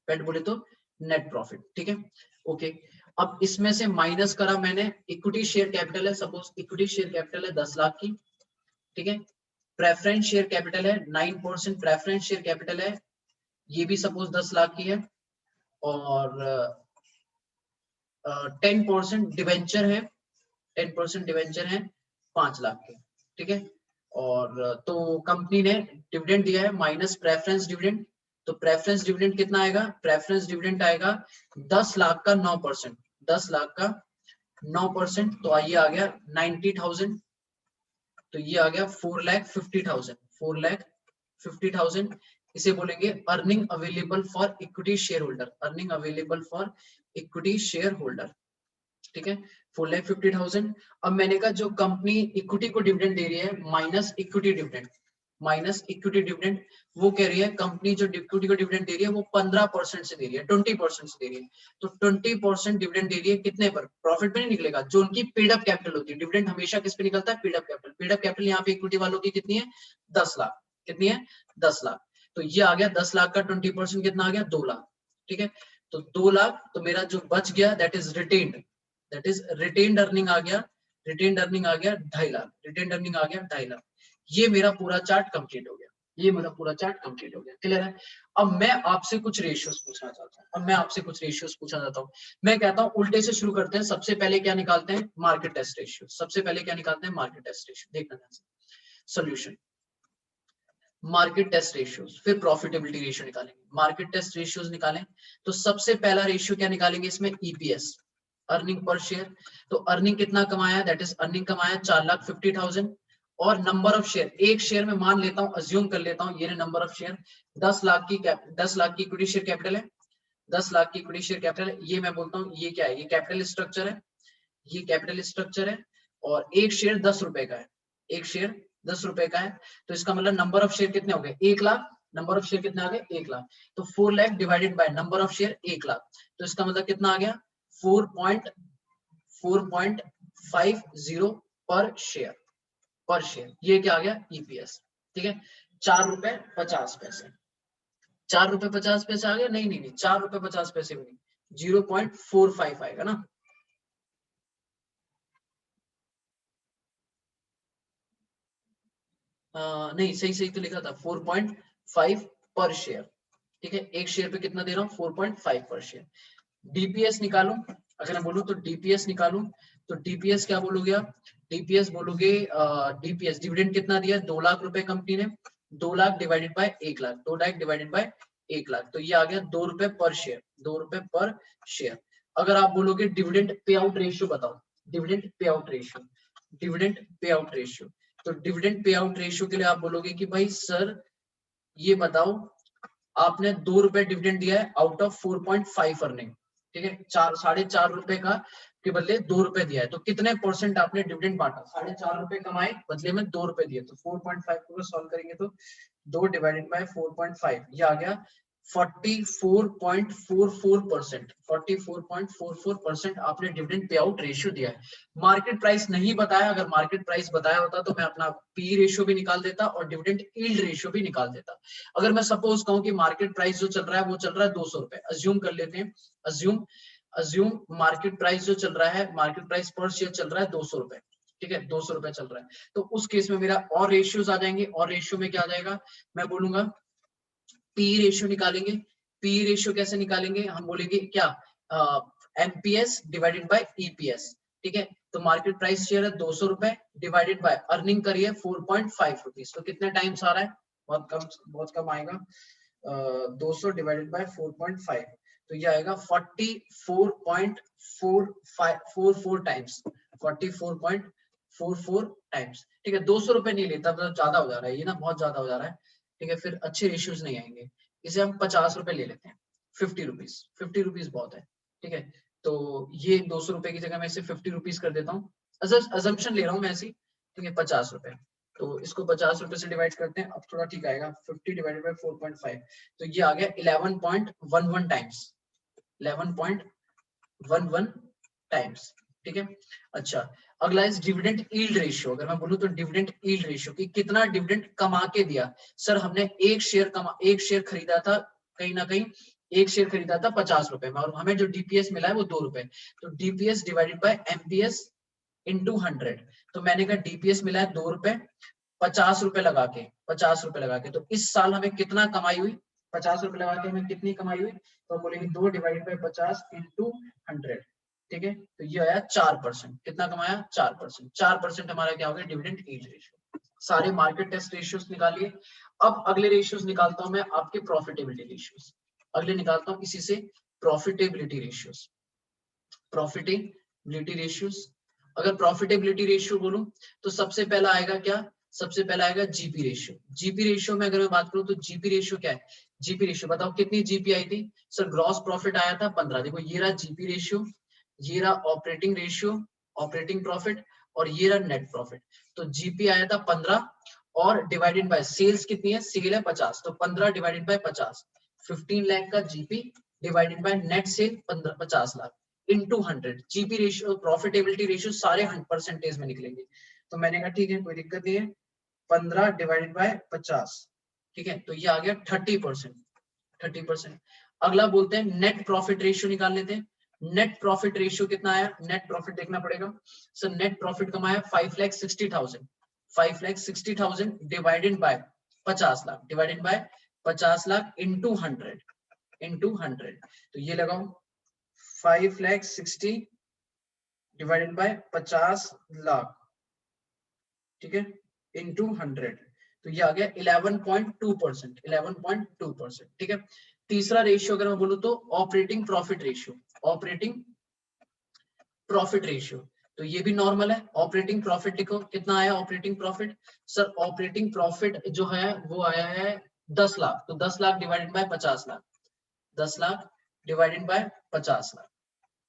पैट बोले तो नेट प्रॉफिट। ठीक है, ओके, अब इसमें से माइनस करा मैंने, इक्विटी शेयर कैपिटल है, सपोज इक्विटी शेयर कैपिटल है 10 लाख की। ठीक है, प्रेफरेंस शेयर कैपिटल है 9%, प्रेफरेंस शेयर कैपिटल है, ये भी सपोज 10 लाख की है, और 10% डिवेंचर है, 10% डिवेंचर है 5 लाख के। ठीक है, और तो कंपनी ने डिविडेंड दिया है माइनस प्रेफरेंस डिविडेंड, तो प्रेफरेंस डिविडेंड कितना आएगा, प्रेफरेंस डिविडेंड आएगा 10 लाख का 9%, 10 लाख का 9%, तो आइए आ गया 90,000, तो ये आ गया 4,50,000, 4,50,000, इसे बोलेंगे earning available for equity share holder, earning available for equity share holder. ठीक है, 4,50,000। अब मैंने कहा जो कंपनी इक्विटी को डिविडेंड दे रही है minus equity dividend, minus equity dividend, वो कह रही है कंपनी जो इक्विटी को डिविडेंड दे रही है वो 15% से दे रही है, 20% से दे रही है, तो 20% डिविडेंड दे रही है कितने पर, प्रॉफिट पे नहीं निकलेगा, जो उनकी पेड अप कैपिटल होती है, डिविडेंड हमेशा किस पे निकलता है, paid up capital, paid up capital यहाँ पे इक्विटी वालों की कितनी है, 10 लाख, कितनी है, 10 लाख, तो ये आ गया 10 लाख का 20% कितना आ गया, 2 लाख। ठीक है, तो 2 लाख, तो मेरा जो बच गया that is retained, that is retained earning आ गया, रिटेन्ड अर्निंग आ गया 2.5 लाख, रिटेन्ड अर्निंग आ गया 2.5 लाख। ये मेरा पूरा चार्ट कंप्लीट हो गया, ये मेरा पूरा चार्ट कंप्लीट हो गया, क्लियर है। अब मैं आपसे कुछ रेशियोज पूछना चाहता हूँ, अब मैं आपसे कुछ रेशियोज पूछना चाहता हूँ, मैं कहता हूँ उल्टे से शुरू करते हैं, सबसे पहले क्या निकालते हैं, मार्केट टेस्ट रेशियो, सबसे पहले क्या निकालते हैं, मार्केट टेस्ट रेशियो, देखना ध्यान से, सोल्यूशन, मार्केट टेस्ट रेशियोज, फिर प्रॉफिटेबिलिटी रेशियो निकालेंगे, मार्केट टेस्ट रेशियोज निकालें, तो सबसे पहला रेशियो क्या निकालेंगे इसमें, ईपीएस, अर्निंग पर शेयर, तो अर्निंग कितना कमाया, दैट इज अर्निंग कमाया 4,50,000, और नंबर ऑफ शेयर, एक शेयर में मान लेता हूं, अज्यूम कर लेता हूं, ये नंबर ऑफ शेयर 10 लाख की 10 लाख की इक्विटी शेयर कैपिटल है, 10 लाख की इक्विटी शेयर कैपिटल है, ये मैं बोलता हूँ ये क्या है, ये कैपिटल स्ट्रक्चर है, ये कैपिटल स्ट्रक्चर है, और एक शेयर 10 रुपए का है, एक शेयर 10 रुपए का है, तो इसका मतलब नंबर ऑफ शेयर कितने हो गए, 1 लाख, नंबर ऑफ शेयर कितने आ गए, 1 लाख, तो 4 lakh divided by number of share 1 lakh, तो इसका मतलब कितना आ गया, 4.50 पर शेयर, पर शेयर, ये क्या आ गया, ईपीएस। ठीक है, 4 रुपए 50 पैसे, 4 रुपए 50 पैसे आ गया, नहीं नहीं नहीं, 4 रुपए 50 पैसे भी नहीं, 0.45 आएगा ना, नहीं सही सही तो लिखा था 4.5 पर शेयर। ठीक है, एक शेयर पे कितना दे रहा हूँ, 4.5 पर शेयर। डीपीएस निकालूं, अगर मैं बोलूं तो डीपीएस निकालूं, तो डीपीएस क्या बोलोगे आप, डीपीएस बोलोगे, डीपीएस डिविडेंड कितना दिया, 2 लाख रुपए कंपनी ने, 2 lakh divided by 1 lakh, 2 lakh divided by 1 lakh, तो ये आ गया 2 रुपए पर शेयर, 2 रुपए पर शेयर। अगर आप बोलोगे डिविडेंड पे आउट रेशियो बताओ, dividend pay out ratio, dividend pay out ratio, तो डिविडेंड पे आउट रेशियो के लिए आप बोलोगे कि भाई सर ये बताओ, आपने 2 रुपए डिविडेंड दिया है आउट ऑफ 4.5 अर्निंग, ठीक है, 4.5 रुपए का के बदले 2 रुपए दिया है, तो कितने परसेंट आपने डिविडेंड बांटा, 4.5 रुपए कमाए बदले में 2 रुपए दिए, तो 4.5 को सॉल्व करेंगे तो 2 डिवाइडेड बाय 4.5, ये आ गया 44.44%, 44.44% आपने डिविडेंड पे आउट रेशियो दिया है। मार्केट प्राइस नहीं बताया, अगर मार्केट प्राइस बताया होता तो मैं अपना पी रेशियो भी निकाल देता और डिविडेंड यील्ड रेशियो भी निकाल देता। अगर मैं सपोज कहूं कि मार्केट प्राइस जो चल रहा है वो चल रहा है 200 रुपए, अज्यूम कर लेते हैं, अज्यूम अज्यूम मार्केट प्राइस जो चल रहा है, मार्केट प्राइस पर शेयर चल रहा है 200 रुपए, ठीक है, 200 रुपए चल रहा है, तो उस केस में मेरा और रेशियोज आ जाएंगे, और रेशियो में क्या आ जाएगा, मैं बोलूंगा पी रेशियो निकालेंगे, पी रेशियो कैसे निकालेंगे, हम बोलेंगे क्या, एमपीएस डिवाइडेड बाय ईपीएस, ठीक है, तो मार्केट प्राइस शेयर है 200 रुपए डिवाइडेड बाय अर्निंग करिए 4.5 रुपीज, तो कितने टाइम्स आ रहा है, बहुत कम आएगा, 200 डिवाइडेड बाय 4.5, तो ये आएगा 44.44 टाइम्स, 44.44 टाइम्स। ठीक है, 200 रुपए नहीं लेता, मतलब ज्यादा हो जा रहा है ये ना, बहुत ज्यादा हो जा रहा है। ठीक है, फिर अच्छे रेशियोज नहीं आएंगे, इसे हम 50 रुपए ले लेते हैं, 50 रुपीज, 50 रुपीज बहुत है। ठीक है, तो ये 200 रुपए की जगह मैं इसे 50 रुपीज कर देता हूँ, अजम्पशन ले रहा हूँ मैं ऐसी। ठीक है, 50 रुपए, तो इसको 50 रुपए से डिवाइड करते हैं, अब थोड़ा ठीक आएगा, 50 डिवाइडेड बाय 4.5, तो ये आ गया 11.11 टाइम्स, 11.11 टाइम्स। ठीक है, अच्छा अगला इज डिविडेंड यील्ड रेशियो। अगर मैं बोलूं तो डिविडेंड यील्ड रेशियो कि कितना डिविडेंड कमा के दिया। सर हमने एक शेयर खरीदा था, कहीं ना कहीं एक शेयर खरीदा था 50 रुपए में, और हमें जो डीपीएस मिला है वो 2 रुपए, तो DPS divided by MPS into 100। तो मैंने कहा डीपीएस मिला है 2 रुपए, 50 रुपए लगा के, 50 रुपए लगा के, तो इस साल हमें कितना कमाई हुई, 50 रुपए लगा के हमें कितनी कमाई हुई, तो बोलेंगे 2 डिवाइडेड बाय 50 इंटू 100। ठीक है, तो ये आया 4%। कितना कमाया, 4%। 4% हमारा क्या हो गया, डिविडेंड यील्ड रेशियो। सारे मार्केट टेस्ट रेशियोज निकालिए। अब अगले रेशियोज निकालता हूं मैं, आपके प्रॉफिटेबिलिटी रेशियोज। अगले निकालता हूं इसी से प्रॉफिटेबिलिटी रेशियोज, प्रॉफिटेबिलिटी रेशियोज। अगर प्रॉफिटेबिलिटी रेशियो बोलूं तो सबसे पहला आएगा क्या, सबसे पहला आएगा जीपी रेशियो। जीपी रेशियो में अगर मैं बात करूं तो जीपी रेशियो क्या है, जीपी रेशियो बताओ कितनी जीपी आई थी। सर ग्रॉस प्रॉफिट आया था 15। देखो ये रहा जीपी रेशियो, ये रहा ऑपरेटिंग रेशियो, ऑपरेटिंग प्रॉफिट, और ये रहा नेट प्रॉफिट। तो जीपी आया था 15 और डिवाइडेड बाय सेल्स कितनी है, सेल है 50, तो 15 डिवाइडेड बाय 50, 15 लाख का GP divided by net cell 50 lakh into 100। GP ratio, profitability ratio सारे 100% में निकलेंगे। तो मैंने कहा ठीक है कोई दिक्कत नहीं है, 15 डिवाइडेड बाय 50। ठीक है, तो ये आ गया 30%, 30%। अगला बोलते हैं नेट प्रॉफिट रेशियो निकाल लेते हैं। नेट प्रॉफिट रेशियो कितना आया, नेट प्रॉफिट देखना पड़ेगा। सर नेट प्रॉफिट कमाया 5,60,000, 5,60,000 divided by 50 lakh, divided by 50 lakh into 100, into 100। तो ये लगाओ 5,60,000 डिवाइडेड बाय 50 लाख, ठीक है, इंटू 100। तो ये आ गया 11.2%, 11.2%। ठीक है, तीसरा रेशियो अगर मैं बोलूं तो operating profit ratio, operating profit ratio. तो ये भी नॉर्मल है। ऑपरेटिंग प्रॉफिट लिखो, कितना आया operating profit. Sir operating profit जो है वो आया है 10 लाख, तो 10 lakh divided by 50 lakh, 10 lakh divided by 50 lakh.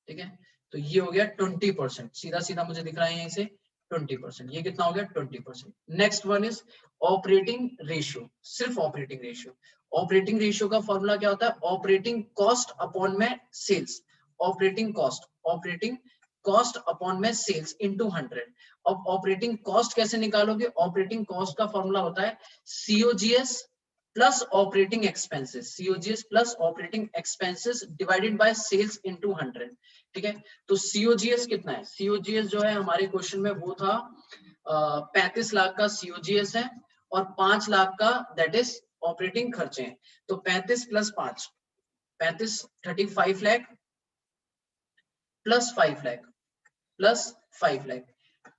ठीक है, तो ये हो गया 20%, सीधा सीधा मुझे दिख रहा है यहीं से 20%। ये कितना हो गया 20%। Next one is operating ratio, सिर्फ ऑपरेटिंग रेशियो। ऑपरेटिंग रेशियो का फॉर्मूला क्या होता है, ऑपरेटिंग कॉस्ट अपॉन में sales, operating cost, operating cost upon में सेल्स इनटू 100। अब ऑपरेटिंग कॉस्ट कैसे निकालोगे, ऑपरेटिंग कॉस्ट का फॉर्मूला होता है COGS plus operating expenses, COGS plus operating expenses divided by sales into 100। ठीक है, तो सीओजीएस कितना है, सीओजीएस जो है हमारे क्वेश्चन में वो था 35 लाख का सीओजीएस है, और 5 लाख का दैट इज ऑपरेटिंग खर्चे हैं। तो 35 plus 5, 35 35 lakh plus 5 lakh plus 5 lakh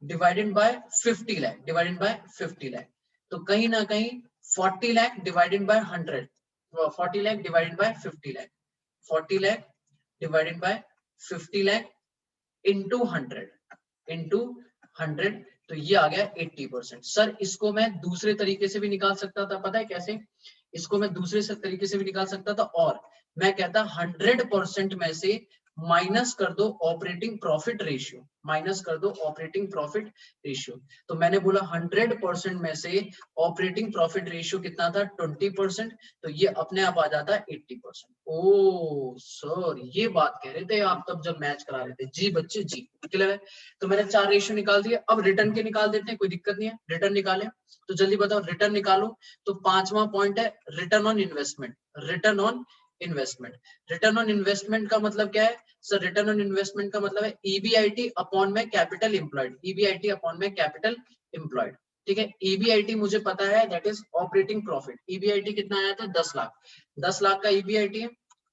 divided by 50 lakh, divided by 50 lakh. तो कहीं ना कहीं 40 lakh divided by 100, 40 lakh divided by 50 lakh, 40 lakh divided by 50 lakh into 100, into 100। तो ये आ गया 80%। सर इसको मैं दूसरे तरीके से भी निकाल सकता था, पता है कैसे, इसको मैं दूसरे तरीके से भी निकाल सकता था, और मैं कहता 100% में से माइनस कर दो ऑपरेटिंग प्रॉफिट रेशियो, माइनस कर दो ऑपरेटिंग प्रॉफिट रेशियो। तो मैंने बोला 100% में से ऑपरेटिंग प्रॉफिट रेशियो कितना था 20%, तो ये अपने आप आ जाता है 80%। ओ सर ये बात कह रहे थे आप तब जब मैच करा रहे थे, जी बच्चे जी, क्लियर है। तो मैंने 4 रेशियो निकाल दिए, अब रिटर्न के निकाल देते हैं, कोई दिक्कत नहीं है, रिटर्न निकालें। तो जल्दी बताओ रिटर्न निकालो। तो 5वां पॉइंट है return on investment, return on investment. Return on investment का मतलब क्या है सर, रिटर्न ऑन इन्वेस्टमेंट का मतलब है ईबीआईटी अपॉन में कैपिटल एम्प्लॉयड, ईबीआईटी अपॉन में कैपिटल एम्प्लॉयड। ठीक है, ईबीआईटी मुझे पता है that is operating profit. EBIT कितना आया था 10 लाख, 10 लाख का ईबीआईटी है,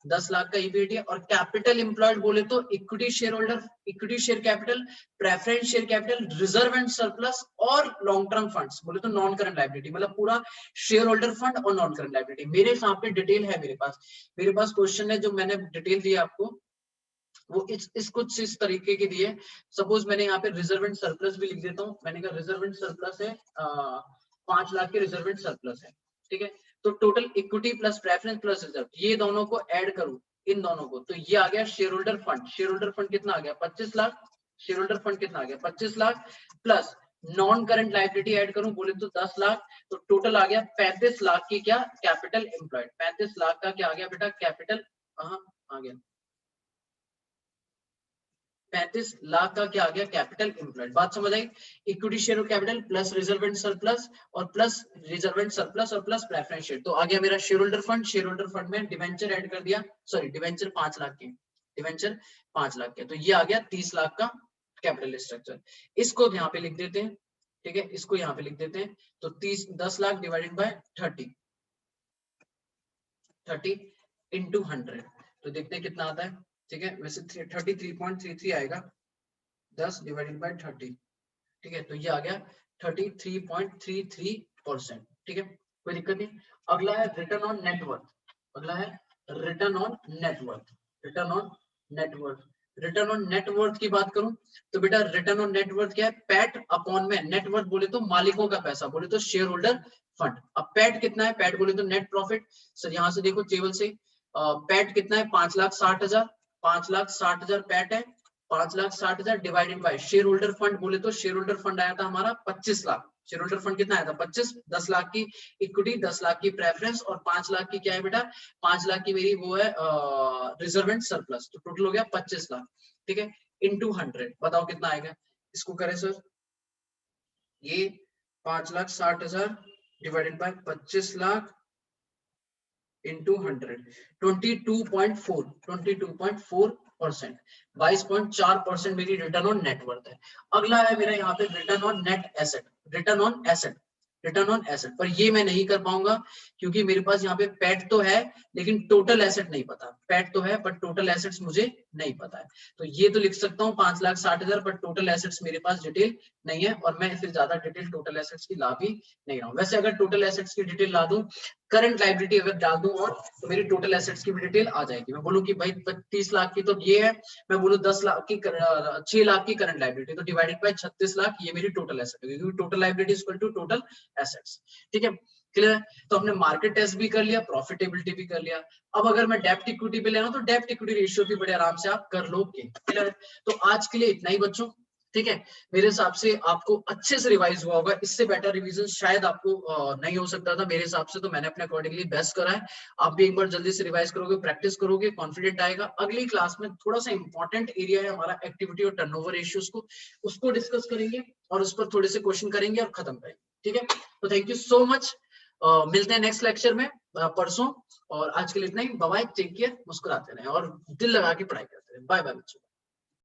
10 लाख का ईबीटी है। और कैपिटल एम्प्लॉयड बोले तो equity share holder, equity share capital, preference share capital, reserve and surplus और लॉन्ग टर्म फंड्स बोले तो नॉन करंट लायबिलिटी, मतलब पूरा शेयर होल्डर फंड और नॉन करंट लायबिलिटी। मेरे यहाँ पे डिटेल है, मेरे पास क्वेश्चन है जो मैंने डिटेल दिया आपको, वो इस कुछ इस तरीके के दिए। सपोज मैंने यहाँ पे रिजर्व एंड सरप्लस भी लिख देता हूँ, मैंने कहा रिजर्व एंड सरप्लस है 5 लाख के रिजर्व एंड सरप्लस है, ठीक है। तो total equity plus preference plus reserve, ये दोनों को ऐड करूं, इन दोनों को, तो ये आ गया share holder fund. Share holder fund कितना आ गया 25 लाख, शेयर होल्डर फंड कितना आ गया 25 lakh, plus non current liability add करूं बोले तो 10 लाख, तो टोटल आ गया 35 लाख की क्या कैपिटल एम्प्लॉयड। 35 लाख का क्या आ गया बेटा कैपिटल, आ गया 35 लाख का क्या आ गया कैपिटल एम्प्लॉयड। बात समझ आई? Equity share capital plus reserve and surplus और प्लस रिजर्व एंड सरप्लस और प्लस प्रेफरेंस शेयर, तो आ गया मेरा share holder fund. Share holder fund में डिवेंचर ऐड कर दिया, सॉरी डिवेंचर 5 लाख के, डिवेंचर 5 लाख के, तो ये आ गया 30 लाख का कैपिटल स्ट्रक्चर। इसको यहाँ पे लिख देते हैं, ठीक है, इसको यहाँ पे लिख देते हैं। तो 10 लाख डिवाइडेड बाय 30 इंटू 100, तो देखते हैं कितना आता है, ठीक है। वैसे 33.33 आएगा 10 डिवाइडेड बाय 30, ठीक है, तो ये आ गया 33.33%, ठीक है, कोई दिक्कत नहीं। अगला है रिटर्न ऑन नेटवर्थ, अगला है return on net worth, return on net worth. Return on net worth की बात करूं तो बेटा रिटर्न ऑन नेटवर्थ क्या है, पैट अपॉन में नेटवर्थ बोले तो मालिकों का पैसा, बोले तो शेयर होल्डर फंड। अब पैट कितना है, पैट बोले तो नेट प्रॉफिट। सर यहाँ से देखो टेबल से, पैट कितना है 5,60,000, 5,60,000 पैट है, 5,60,000 divided by share holder fund बोले तो शेयर होल्डर फंड आया था हमारा 25 लाख। शेयर होल्डर फंड कितना आया था 25, 10 लाख की इक्विटी, 10 लाख की प्रेफरेंस और 5 लाख की क्या है बेटा, 5 लाख की मेरी वो है रिजर्व एंड सरप्लस, तो टोटल हो गया 25 लाख, ठीक है, इंटू 100, बताओ कितना आएगा। इसको करें सर, ये 5,60,000 डिवाइडेड बाय 25 लाख इंटू 100, 22.4, 22.4%, 22.4% मेरी रिटर्न ऑन नेटवर्थ है। अगला है मेरा यहाँ पे return on net asset, return on asset, return on asset, पर ये मैं नहीं कर पाऊंगा क्योंकि मेरे पास यहाँ पे पैट तो है लेकिन टोटल एसेट नहीं पता। पैट तो है पर टोटल एसेट्स मुझे नहीं पता है, तो ये तो लिख सकता हूँ 5,60,000, पर टोटल एसेट्स मेरे पास डिटेल नहीं है और मैं फिर ज्यादा डिटेल टोटल एसेट्स की ला भी नहीं रहा हूँ। वैसे अगर टोटल एसेट्स की डिटेल ला दूं, करंट लायबिलिटी अगर डाल दूं और, तो मेरी टोटल एसेट्स की भी डिटेल आ जाएगी। मैं बोलूं कि भाई 30 लाख की तो ये है, मैं बोलूं 10 लाख की 6 लाख की करंट लायबिलिटी, तो डिवाइडेड बाय 36 लाख, ये मेरी टोटल एसेट है, क्योंकि total liability equal to total assets, ठीक है, क्लियर है। तो हमने मार्केट टेस्ट भी कर लिया, प्रॉफिटेबिलिटी भी कर लिया। अब अगर मैं डेप्ट इक्विटी पे लेना तो डेप्ट इक्विटी रेशियो भी बड़े आराम से आप कर लोगे, क्लियर है। तो आज के लिए इतना ही बच्चों, ठीक है। मेरे हिसाब से आपको अच्छे से रिवाइज हुआ होगा, इससे बेटर रिवीजन शायद आपको नहीं हो सकता था मेरे हिसाब से, तो मैंने अपने अकॉर्डिंगली बेस्ट करा है। आप भी एक बार जल्दी से रिवाइज करोगे, प्रैक्टिस करोगे, कॉन्फिडेंट आएगा। अगली क्लास में थोड़ा सा इंपॉर्टेंट एरिया है हमारा एक्टिविटी और टर्नओवर रेशियोज को, उसको डिस्कस करेंगे और उस पर थोड़े से क्वेश्चन करेंगे और खत्म करेंगे, ठीक है। तो थैंक यू सो मच, मिलते हैं नेक्स्ट लेक्चर में परसों, और आज के लिए इतना ही। बाय बाय, टेक केयर, मुस्कुराते रहें और दिल लगा के पढ़ाई करते रहें। बाय बाय बच्चों।